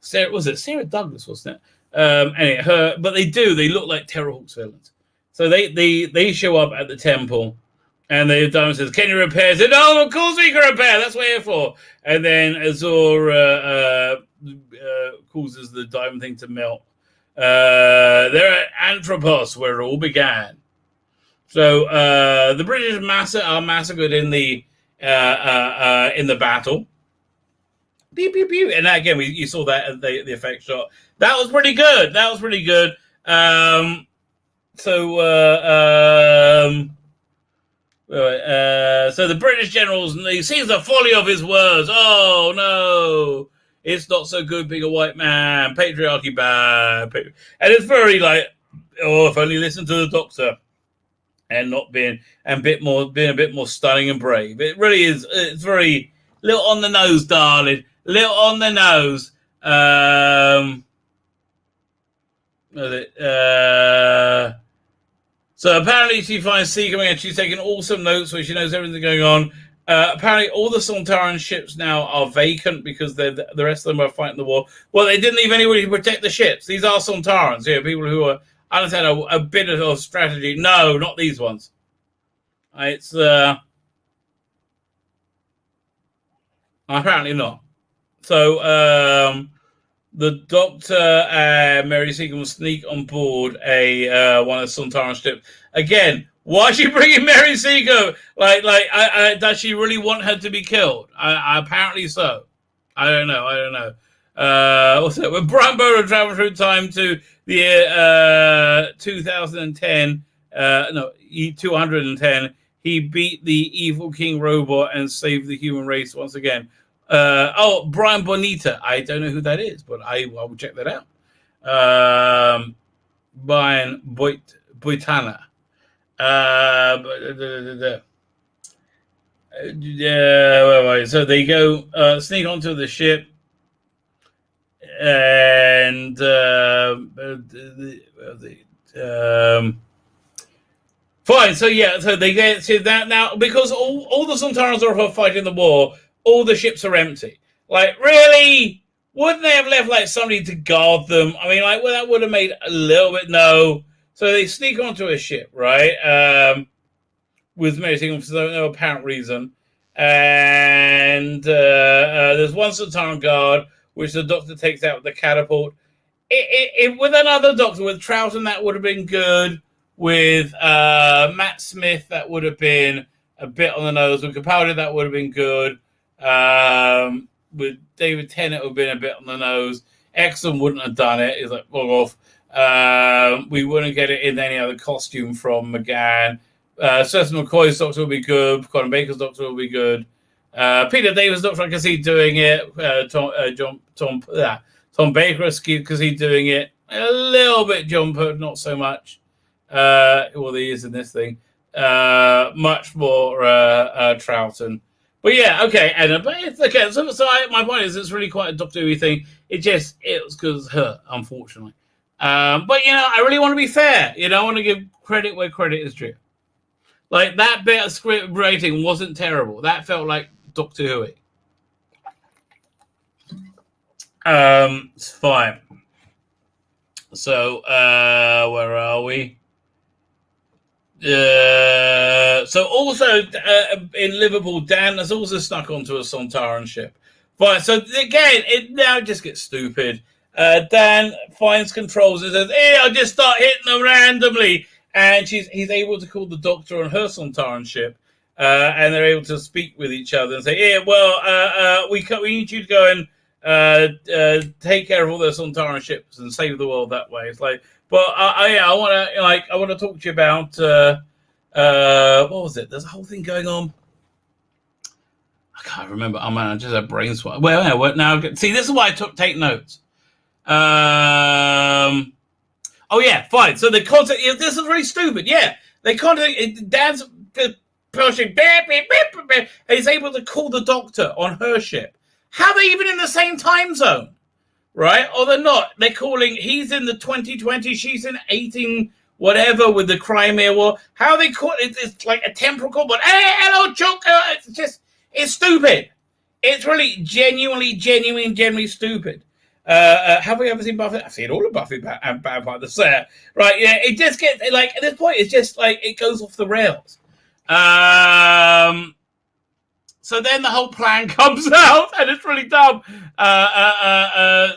Sarah Douglas, wasn't it? Anyway, but they look like Terrorhawks villains. So they show up at the temple, and the diamond says, "Can you repair?" Said, "No, of course we can repair. That's what we're here for." And then Azor causes the diamond thing to melt. They're at Anthropos, where it all began. So the British are massacred in the battle. Pew, pew, pew. And again, you saw that at the effect shot. That was pretty good. So the British generals, he sees the folly of his words. Oh no, it's not so good being a white man. Patriarchy bad. And it's very like, oh, if only listen to the doctor, and not being a bit more stunning and brave. It really is. It's very little on the nose, darling. Little on the nose. So apparently she finds C coming and she's taking awesome notes where she knows everything going on. Apparently all the Sontaran ships now are vacant because the rest of them are fighting the war. Well, they didn't leave anybody to protect the ships. These are Sontarans, people who are understand a bit of strategy. No, not these ones. It's apparently not. So the Doctor and Mary Seacombe will sneak on board one of the Sontaran ships. Again, why is she bringing Mary Seacombe? Does she really want her to be killed? Apparently so. I don't know. What's that? When Brian Boner traveled through time to the year 2010, 210, he beat the evil King Robot and saved the human race once again. Brian Bonita. I don't know who that is, but I will check that out. Brian Boitana. So they go sneak onto the ship, and fine. So they get to that now because all the Sontarans are fighting the war. All the ships are empty. Like, really? Wouldn't they have left somebody to guard them? I mean, that would have made a little bit. No. So they sneak onto a ship, right? With Mary Seacombe for no apparent reason. And there's one Sontaran guard, which the Doctor takes out with the catapult. With another Doctor, with Troughton, that would have been good. With Matt Smith, that would have been a bit on the nose. With Capaldi, that would have been good. With David Tennant, it would have been a bit on the nose. Exum wouldn't have done it. He's like, fuck off. We wouldn't get it in any other costume from McGann. Cecil McCoy's Doctor will be good. Colin Baker's Doctor will be good. Peter Davis' Doctor, I can see doing it. Tom Baker, because he's doing it. A little bit Jumper, not so much. Well, he is in this thing. Much more Troughton. But yeah, okay, Anna. But it's okay. So my point is, it's really quite a Doctor Who thing. It was because of her, unfortunately. But I really want to be fair. I want to give credit where credit is due. Like, that bit of script rating wasn't terrible. That felt like Doctor Who. It's fine. So where are we? So also in Liverpool, Dan has also snuck onto a Sontaran ship. Fine. So again, it now just gets stupid. Dan finds controls and says, "Hey, I'll just start hitting them randomly." And he's able to call the Doctor on her Sontaran ship, and they're able to speak with each other and say, "Yeah, well, we need you to go and take care of all the Sontaran ships and save the world that way." It's like, but I want to talk to you about what was it? There's a whole thing going on. I can't remember. Oh man, I just had brain swap. Well, now see, this is why I take notes. Oh yeah, fine. So the concept. This is really stupid. Yeah, they contact. Dan's pushing, and he's able to call the Doctor on her ship. How are they even in the same time zone? Right? Or they're not. They're calling, he's in the 2020, she's in 18 whatever with the Crimea war. How are they call it? It's like a temporal call, but hey, hello, Chuck. It's stupid. It's really genuinely stupid. Have we ever seen Buffy? I've seen all of Buffy and Vampire the Slayer. Right? Yeah. It just gets like at this point, it's just like it goes off the rails. So then the whole plan comes out, and it's really dumb.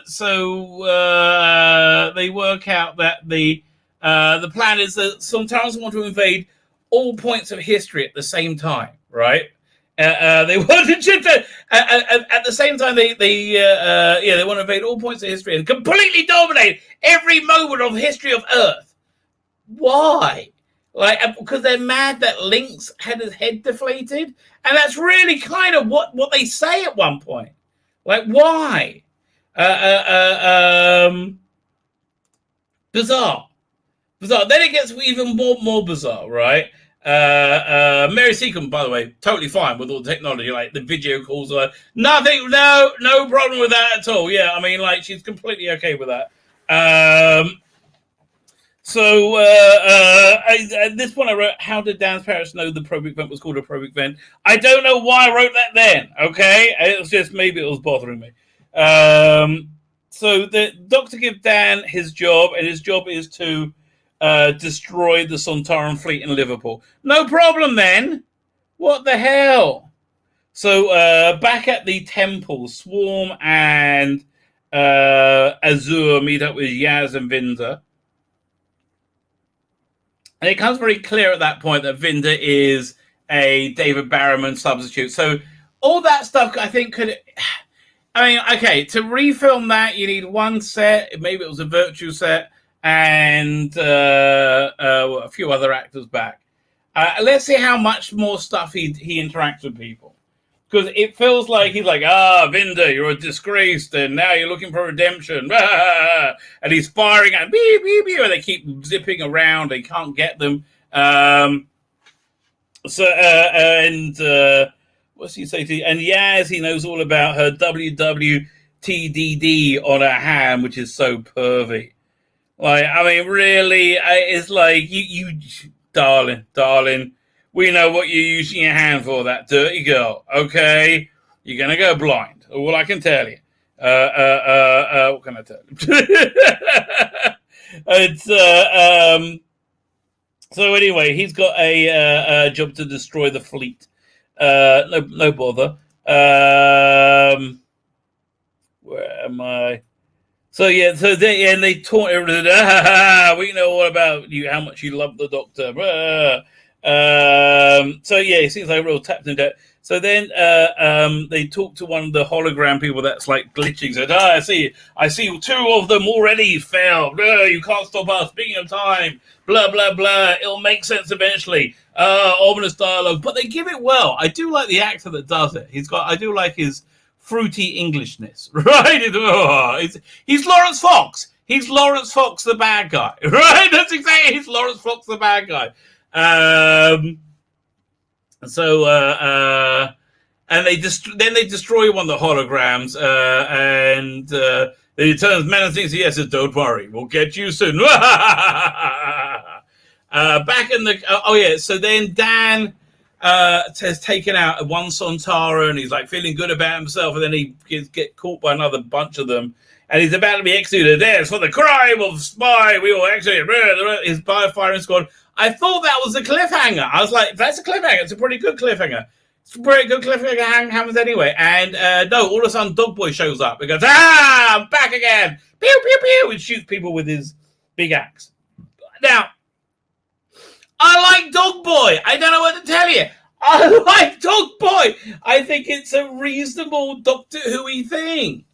So they work out that the plan is that Sontarans want to invade all points of history at the same time, right? They wanted to at the same time they want to invade all points of history and completely dominate every moment of history of Earth. Why? Like, because they're mad that Lynx had his head deflated, and that's really kind of what they say at one point. Like, why? Bizarre. Then it gets even more bizarre, right? Mary Seacombe, by the way, totally fine with all the technology, like the video calls, nothing, no problem with that at all. Yeah, I mean, like, she's completely okay with that. So at this point I wrote, how did Dan's parents know the probic vent was called a probic vent? I don't know why I wrote that then, okay? It was just, maybe it was bothering me. So the doctor gives Dan his job, and his job is to destroy the Sontaran fleet in Liverpool. No problem then. What the hell? So back at the temple, Swarm and Azur meet up with Yaz and Vinda. And it becomes very clear at that point that Vinda is a David Barrowman substitute. So all that stuff, I think, could... I mean, okay, to refilm that, you need one set. Maybe it was a virtual set. And a few other actors back. Let's see how much more stuff he interacts with people. Because it feels like he's like, Vinda, you're a disgrace, and now you're looking for redemption. And he's firing at beep, beep, beep, and they keep zipping around. They can't get them. What's he say to you? And Yaz, he knows all about her WWTDD on her hand, which is so pervy. Like, I mean, really, it's like, you darling, we know what you're using your hand for, that dirty girl, okay? You're going to go blind, all I can tell you. What can I tell you? It's, so anyway, he's got a job to destroy the fleet. No bother. Where am I? So yeah, they taunt everything. We know all about you, how much you love the Doctor. So yeah, it seems like a real tapped into that. So then they talk to one of the hologram people that's like glitching. Said, I see two of them already failed. You can't stop us. Speaking of time, blah blah blah. It'll make sense eventually. Ominous dialogue, but they give it well. I do like the actor that does it. I do like his fruity Englishness, right? He's Lawrence Fox. He's Lawrence Fox, the bad guy, right? That's exactly. He's Lawrence Fox, the bad guy. And they destroy one of the holograms, and he turns man and thinks, yes, don't worry, we'll get you soon. Back in the so then Dan has taken out one Sontaran, and he's like feeling good about himself, and then he gets caught by another bunch of them, and he's about to be executed. There's for the crime of spy, we will execute his biofiring squad. I thought that was a cliffhanger. I was like, that's a cliffhanger. It's a pretty good cliffhanger. It's a pretty good cliffhanger happens anyway. And no, all of a sudden Dogboy shows up. He goes, I'm back again. Pew, pew, pew. And shoots people with his big axe. Now, I like Dogboy. I don't know what to tell you. I like Dogboy. I think it's a reasonable Doctor Who-y thing.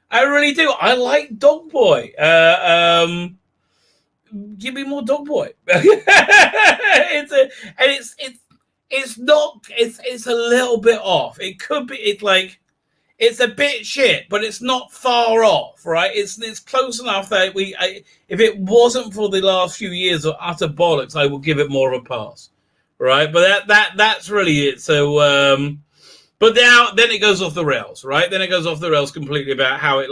I really do. I like Dogboy. Give me more Dogboy. It's a little bit off. It could be. It's a bit shit, but it's not far off, right? It's close enough that if it wasn't for the last few years of utter bollocks, I would give it more of a pass, right? But that's really it. So, but now then it goes off the rails, right? Then it goes off the rails completely about how it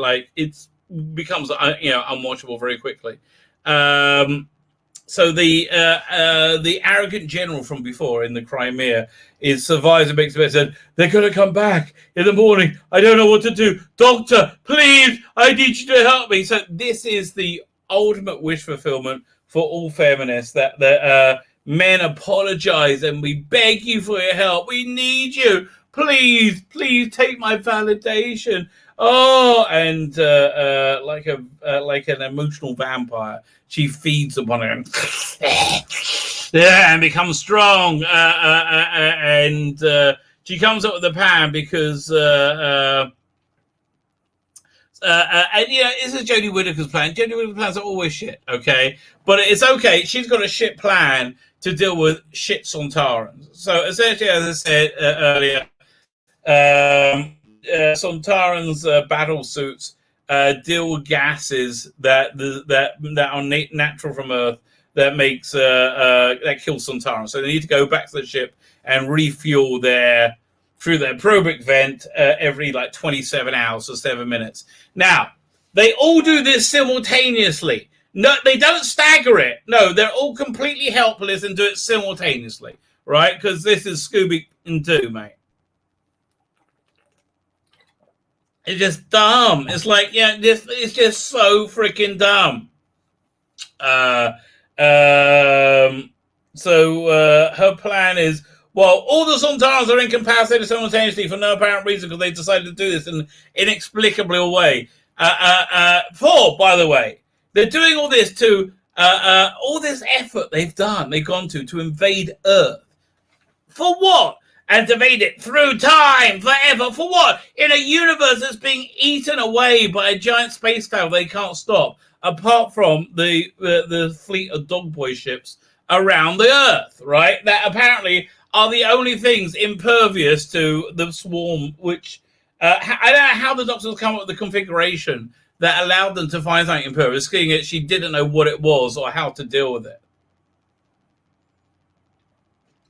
becomes unwatchable very quickly. So the arrogant general from before in the Crimea is survives and makes the bed, said, they're going to come back in the morning. I don't know what to do. Doctor, please, I need you to help me. So this is the ultimate wish fulfillment for all feminists, that men apologize and we beg you for your help. We need you. Please take my validation. Oh, and like an emotional vampire, she feeds upon him. Yeah, and becomes strong. And she comes up with a plan because and this is Jodie Whittaker's plan. Jodie Whittaker's plans are always shit, okay? But it's okay. She's got a shit plan to deal with shit Sontarans. So essentially, as I said earlier, Sontarans' battle suits deal with gases that are natural from Earth that makes that kills Sontarans. So they need to go back to the ship and refuel through their probic vent every 27 hours or 7 minutes. Now they all do this simultaneously. No, they don't stagger it. No, they're all completely helpless and do it simultaneously, right? Because this is Scooby and Doo, mate. It's just dumb. It's like, it's just so freaking dumb. So her plan is, well, all the Sontarans are incapacitated simultaneously for no apparent reason because they decided to do this in an inexplicable way. By the way, they're doing all this to all this effort they've gone to invade Earth. For what? And invade it through time, forever. For what? In a universe that's being eaten away by a giant space cloud they can't stop, apart from the fleet of dogboy ships around the Earth, right? That apparently are the only things impervious to the swarm, which I don't know how the Doctors come up with the configuration that allowed them to find something impervious, seeing it she didn't know what it was or how to deal with it.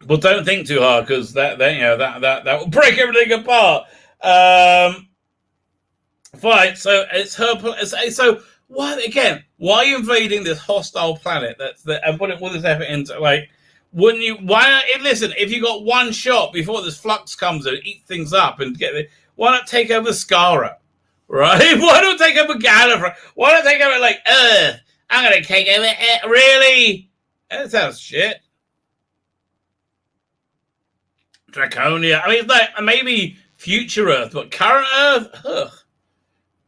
But don't think too hard, because that will break everything apart. Fine. So it's her. So what again? Why are you invading this hostile planet? And putting all this effort into wouldn't you? Listen, if you got one shot before this Flux comes and eats things up and why not take over Skara? Right? Why don't take over Gallifrey? Why don't take over Earth? I'm gonna take over Earth. Really? That sounds shit. Draconia. I mean, maybe future Earth, but current Earth, ugh.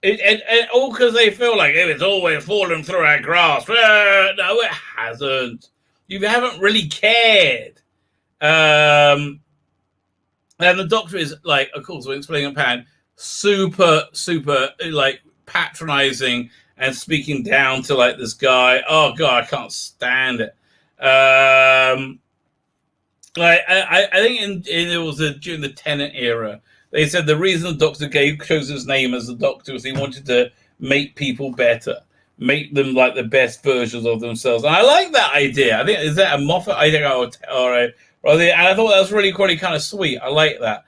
It all because they feel like it's always fallen through our grasp. No, it hasn't. You haven't really cared. And the Doctor is of course, we're explaining a pan, super patronizing and speaking down to this guy. Oh god, I can't stand it. I think it was during the Tennant era. They said the reason the Doctor chose his name as the Doctor was he wanted to make people better, make them the best versions of themselves. And I like that idea. I think is that a Moffat idea and I thought that was really kind of sweet. I like that.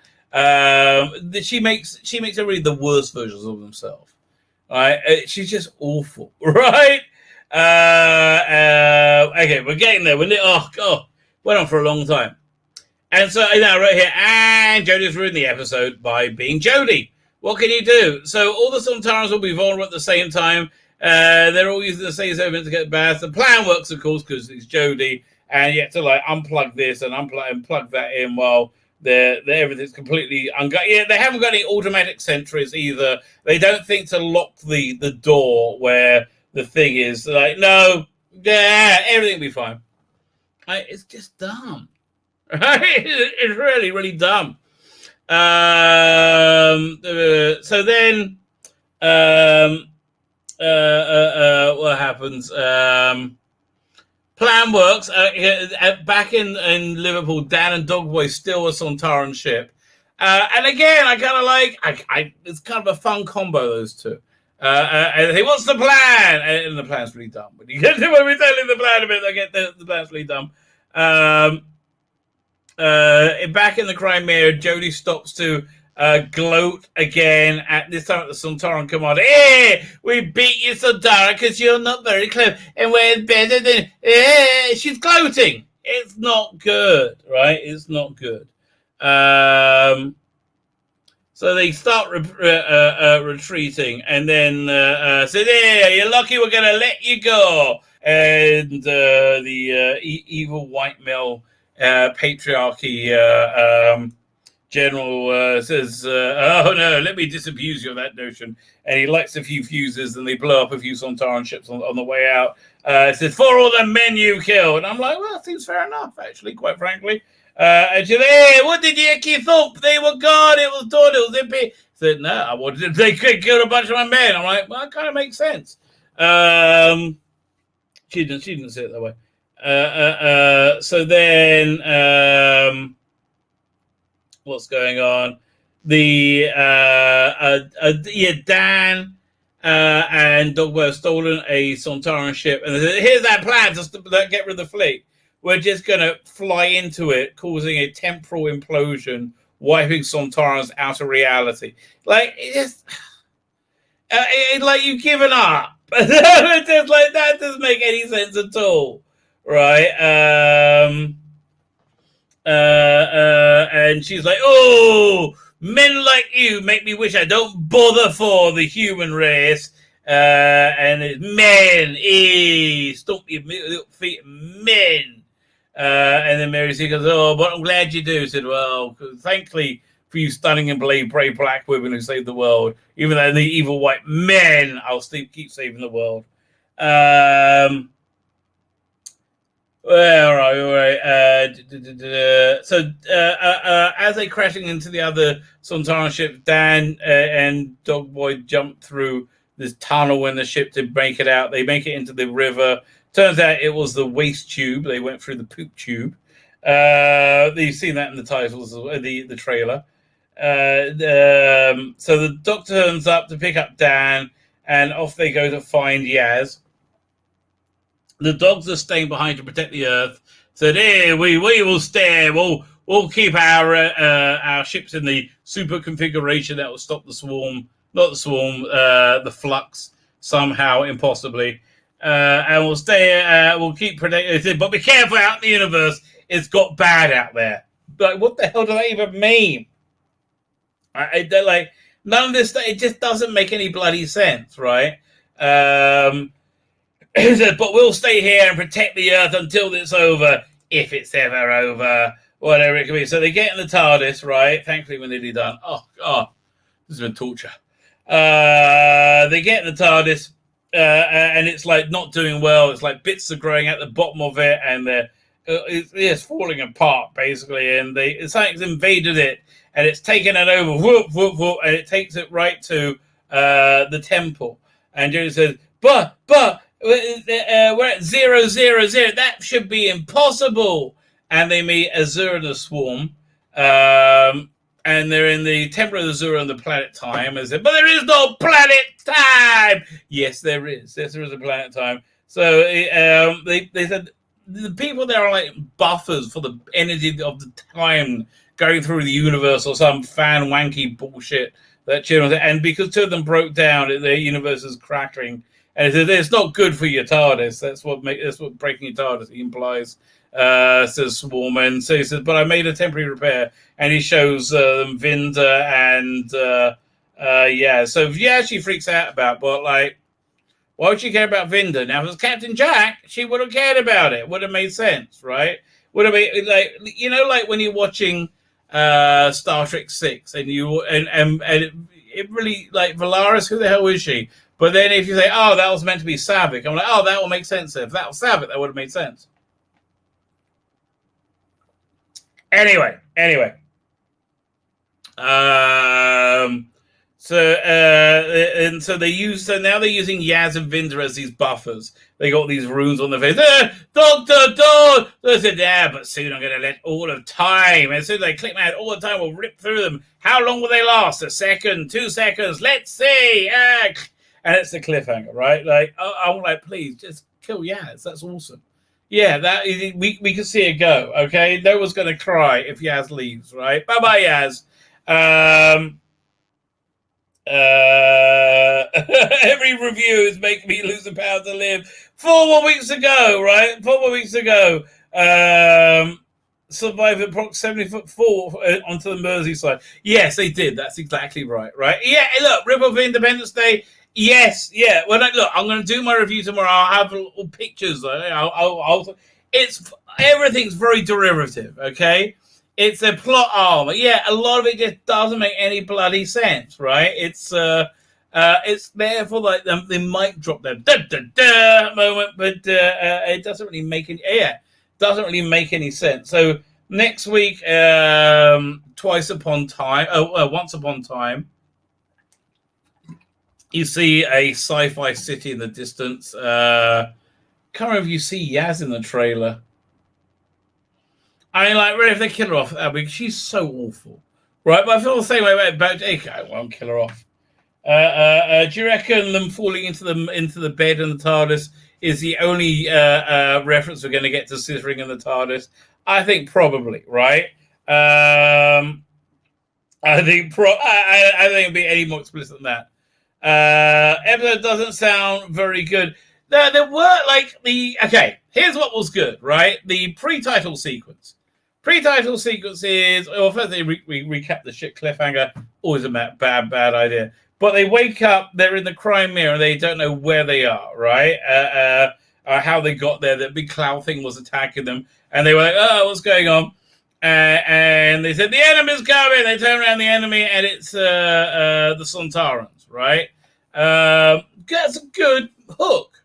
She makes everybody the worst versions of themselves. Right? She's just awful, right? Okay, we're getting there. Went on for a long time. And so now right here, and Jodie's ruined the episode by being Jodie. What can you do? So all the Sontarans will be vulnerable at the same time. They're all using the same element to get back. The plan works, of course, because it's Jodie, and you have to unplug this and plug that in while everything's completely they haven't got any automatic sentries either. They don't think to lock the door where the thing is. No, everything will be fine. It's just dumb. It's really, really dumb. So then, what happens? Plan works. Back in Liverpool, Dan and Dogboy steal a Sontaran ship. And again, I kind of it's kind of a fun combo, those two. And he what's the plan? And the plan's really dumb. When you get to when we tell him the plan a bit, I get the plan's really dumb. Back in the Crimea, Jodie stops to gloat again. At this time, at the Sontaran commander, "Hey, we beat you, Sontaran, because you're not very clever, and we're better than." She's gloating. It's not good, right? It's not good. So they start retreating, and then said, "Hey, you're lucky we're going to let you go." And the evil white male patriarchy general says, "Oh no, let me disabuse you of that notion." And he lights a few fuses, and they blow up a few Sontaran ships on the way out. Says, "For all the men you killed." And I'm like, well, that seems fair enough, actually, quite frankly. And she said, "Hey, what did you think? They were gone. It was done. It was impy." I said, "No, I wanted they could kill a bunch of my men." I'm like, well, that kind of makes sense. She didn't say it that way. So then, what's going on? Dan and Dogbo have stolen a Sontaran ship, and they said, "Here's our plan to get rid of the fleet. We're just going to fly into it, causing a temporal implosion, wiping Sontarans out of reality." Like, it's like you've given up. It's just like, that doesn't make any sense at all, right? And she's like, "Oh, men like you make me wish I don't bother for the human race." And it's men, stomp your little feet, men. And then Mary C goes, "Oh, but I'm glad you do." I said, "Well, thankfully for you stunning and brave black women who saved the world, even though the evil white men, I'll keep saving the world." All right. So as they're crashing into the other Sontaran ship, Dan and Dogboy jump through this tunnel in the ship to make it out. They make it into the river. Turns out it was the waste tube. They went through the poop tube. You've seen that in the titles, the trailer. So the doctor turns up to pick up Dan, and off they go to find Yaz. The dogs are staying behind to protect the Earth. Said, "Hey, we will stay. We'll keep our ships in the super configuration that will stop the swarm, not the swarm, the flux somehow, impossibly. And we'll stay. We'll keep protecting. But be careful out in the universe. It's got bad out there." Like, what the hell does that even mean? Like, none of this. It just doesn't make any bloody sense, right? He said, "But we'll stay here and protect the Earth until it's over, if it's ever over," whatever it could be. So they get in the TARDIS, right? Thankfully, we're nearly done. Oh, God, this has been torture. They get in the TARDIS, and it's like not doing well. It's like bits are growing at the bottom of it, and it's falling apart, basically. And something's invaded it, and it's taken it over, whoop, whoop, whoop, and it takes it right to the temple. And Jerry says, but we're at 000. That should be impossible." And they meet Azur and the Swarm, and they're in the Temple of Azur on the planet Time. And said, "But there is no planet Time." Yes, there is. Yes, there is a planet Time. So they said the people there are like buffers for the energy of the time going through the universe, or some fan wanky bullshit that children. And because two of them broke down, the universe is crackling. And it's not good for your TARDIS. That's what breaking your TARDIS implies. Says Swarm. And so he says, "But I made a temporary repair." And he shows Vinda and So she freaks out about. But like, why would she care about Vinda? Now, if it was Captain Jack, she would have cared about it. Would have made sense, right? Would have been like, like when you're watching Star Trek 6, and it really, like, Valaris, who the hell is she? But then if you say, "Oh, that was meant to be Savick," I'm like, "Oh, that will make sense. If that was Savick, that would have made sense." Anyway. So now they're using Yaz and Vinda as these buffers. They got these runes on their face. Doctor, Dog. I said, "Yeah, but soon I'm going to let all of time. As soon as they click my head, all the time will rip through them. How long will they last? A second, 2 seconds? Let's see." And it's the cliffhanger, right? Like, I'm like, please just kill Yaz. That's awesome. Yeah, that we can see it go. Okay, no one's going to cry if Yaz leaves, right? Bye bye, Yaz. Every review is making me lose the power to live. 4 more weeks ago, right? 4 more weeks ago. survive at Prox 70-foot fall onto the Merseyside. Yes, they did. That's exactly right. Right? Yeah. Look, Ripple of Independence Day. Yes. Yeah. Well, look, I'm going to do my review tomorrow. I'll have little pictures. It's everything's very derivative. Okay. It's a plot armor. Yeah, a lot of it just doesn't make any bloody sense, right? It's there for like the mic drop there moment, but it doesn't really make any sense. So next week, Once Upon Time, you see a sci-fi city in the distance. Can't remember if you see Yaz in the trailer. I mean, like, really, if they kill her off, she's so awful, right? But I feel the same way about okay, I won't kill her off. Do you reckon them falling into the bed in the TARDIS is the only reference we're going to get to scissoring in the TARDIS? I think probably, right? I think it'd be any more explicit than that. Episode doesn't sound very good. There were here's what was good, right? The pre-title sequence. Pre-title sequence is, well, first they recap the shit cliffhanger. Always a bad idea. But they wake up, they're in the Crimea, and they don't know where they are, right? How they got there. That big cloud thing was attacking them. And they were like, oh, what's going on? And they said, the enemy's coming. They turn around the enemy, and it's the Sontarans, right? That's a good hook.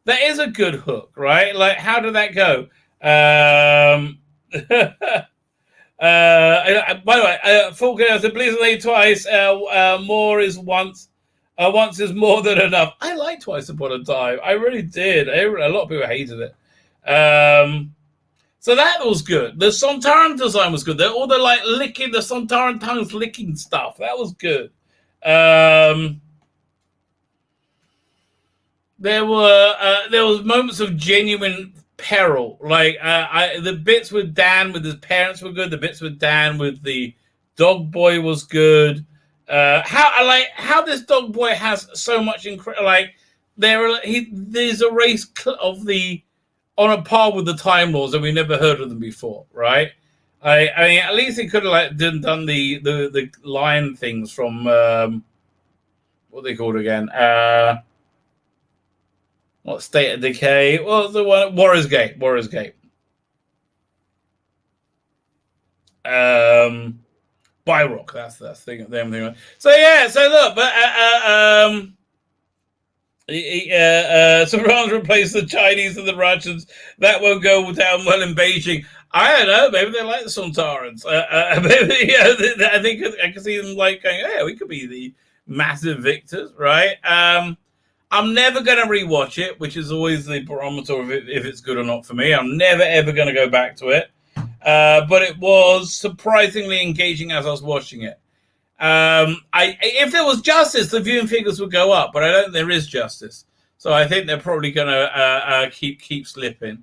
That is a good hook, right? Like, how did that go? By the way, Falcon said, please say twice. More is once. Once is more than enough. I like Twice Upon a Time. I really did. A lot of people hated it. So that was good. The Sontaran design was good. All the like licking, the Sontaran tongues licking stuff. That was good. There was moments of genuine peril. Like the bits with Dan with his parents were good. The bits with Dan with the dog boy was good. How this dog boy has so much there's a race of the on a par with the Time Lords, and we never heard of them before, right? I mean, at least he could have done the lion things from what they called again. What State of Decay? Well, the one Warrior's Gate. Byrock. That's the thing. So yeah. So look, but Sontarans replace the Chinese and the Russians. That won't go down well in Beijing. I don't know. Maybe they like the Sontarans. Maybe I think I can see them like going, "Yeah, we could be the massive victors, right?" I'm never going to rewatch it, which is always the barometer of if it's good or not for me. I'm never, ever going to go back to it. But it was surprisingly engaging as I was watching it. If there was justice, the viewing figures would go up, but I don't think there is justice. So I think they're probably going to keep slipping,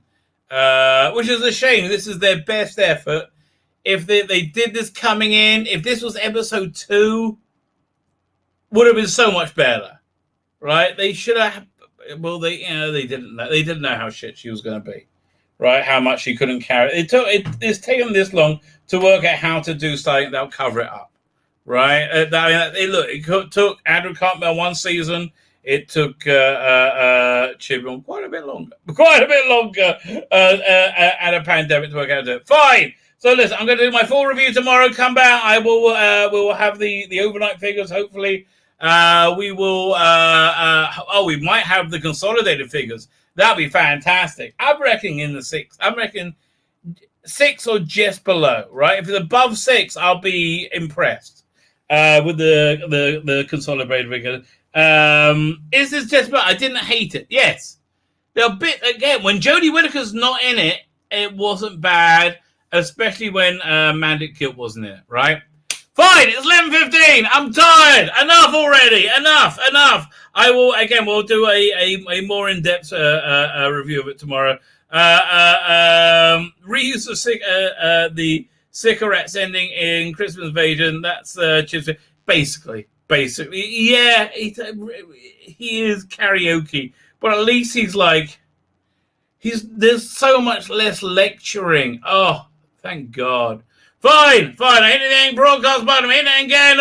which is a shame. This is their best effort. If they did this coming in, if this was episode 2, would have been so much better. Right, they should have. Well, they didn't know. They didn't know how shit she was going to be, right? How much she couldn't carry. It's taken this long to work out how to do something that'll cover it up, right? It took Andrew Cartmel 1 season. It took Chibnall quite a bit longer, and a pandemic to work out how to do it. Fine. So listen, I'm going to do my full review tomorrow. Come back. I will. We will have the overnight figures. Hopefully. We will. We might have the consolidated figures. That'll be fantastic. I'm reckoning in the 6. I'm reckoning 6 or just below. Right? If it's above 6, I'll be impressed with the consolidated figures. Is this just below? I didn't hate it. Yes, they're a bit again. When Jodie Whittaker's not in it, it wasn't bad. Especially when Mandit Kilt wasn't in it. Right? Fine, it's 11:15. I'm tired. Enough already. Enough. I will again. We'll do a more in-depth review of it tomorrow. Reuse of the cigarettes ending in Christmas Invasion. That's Chips. Basically, yeah. He is karaoke, but at least there's so much less lecturing. Oh, Thank God. Fine. I hit it again. Broadcast button. Hit it again.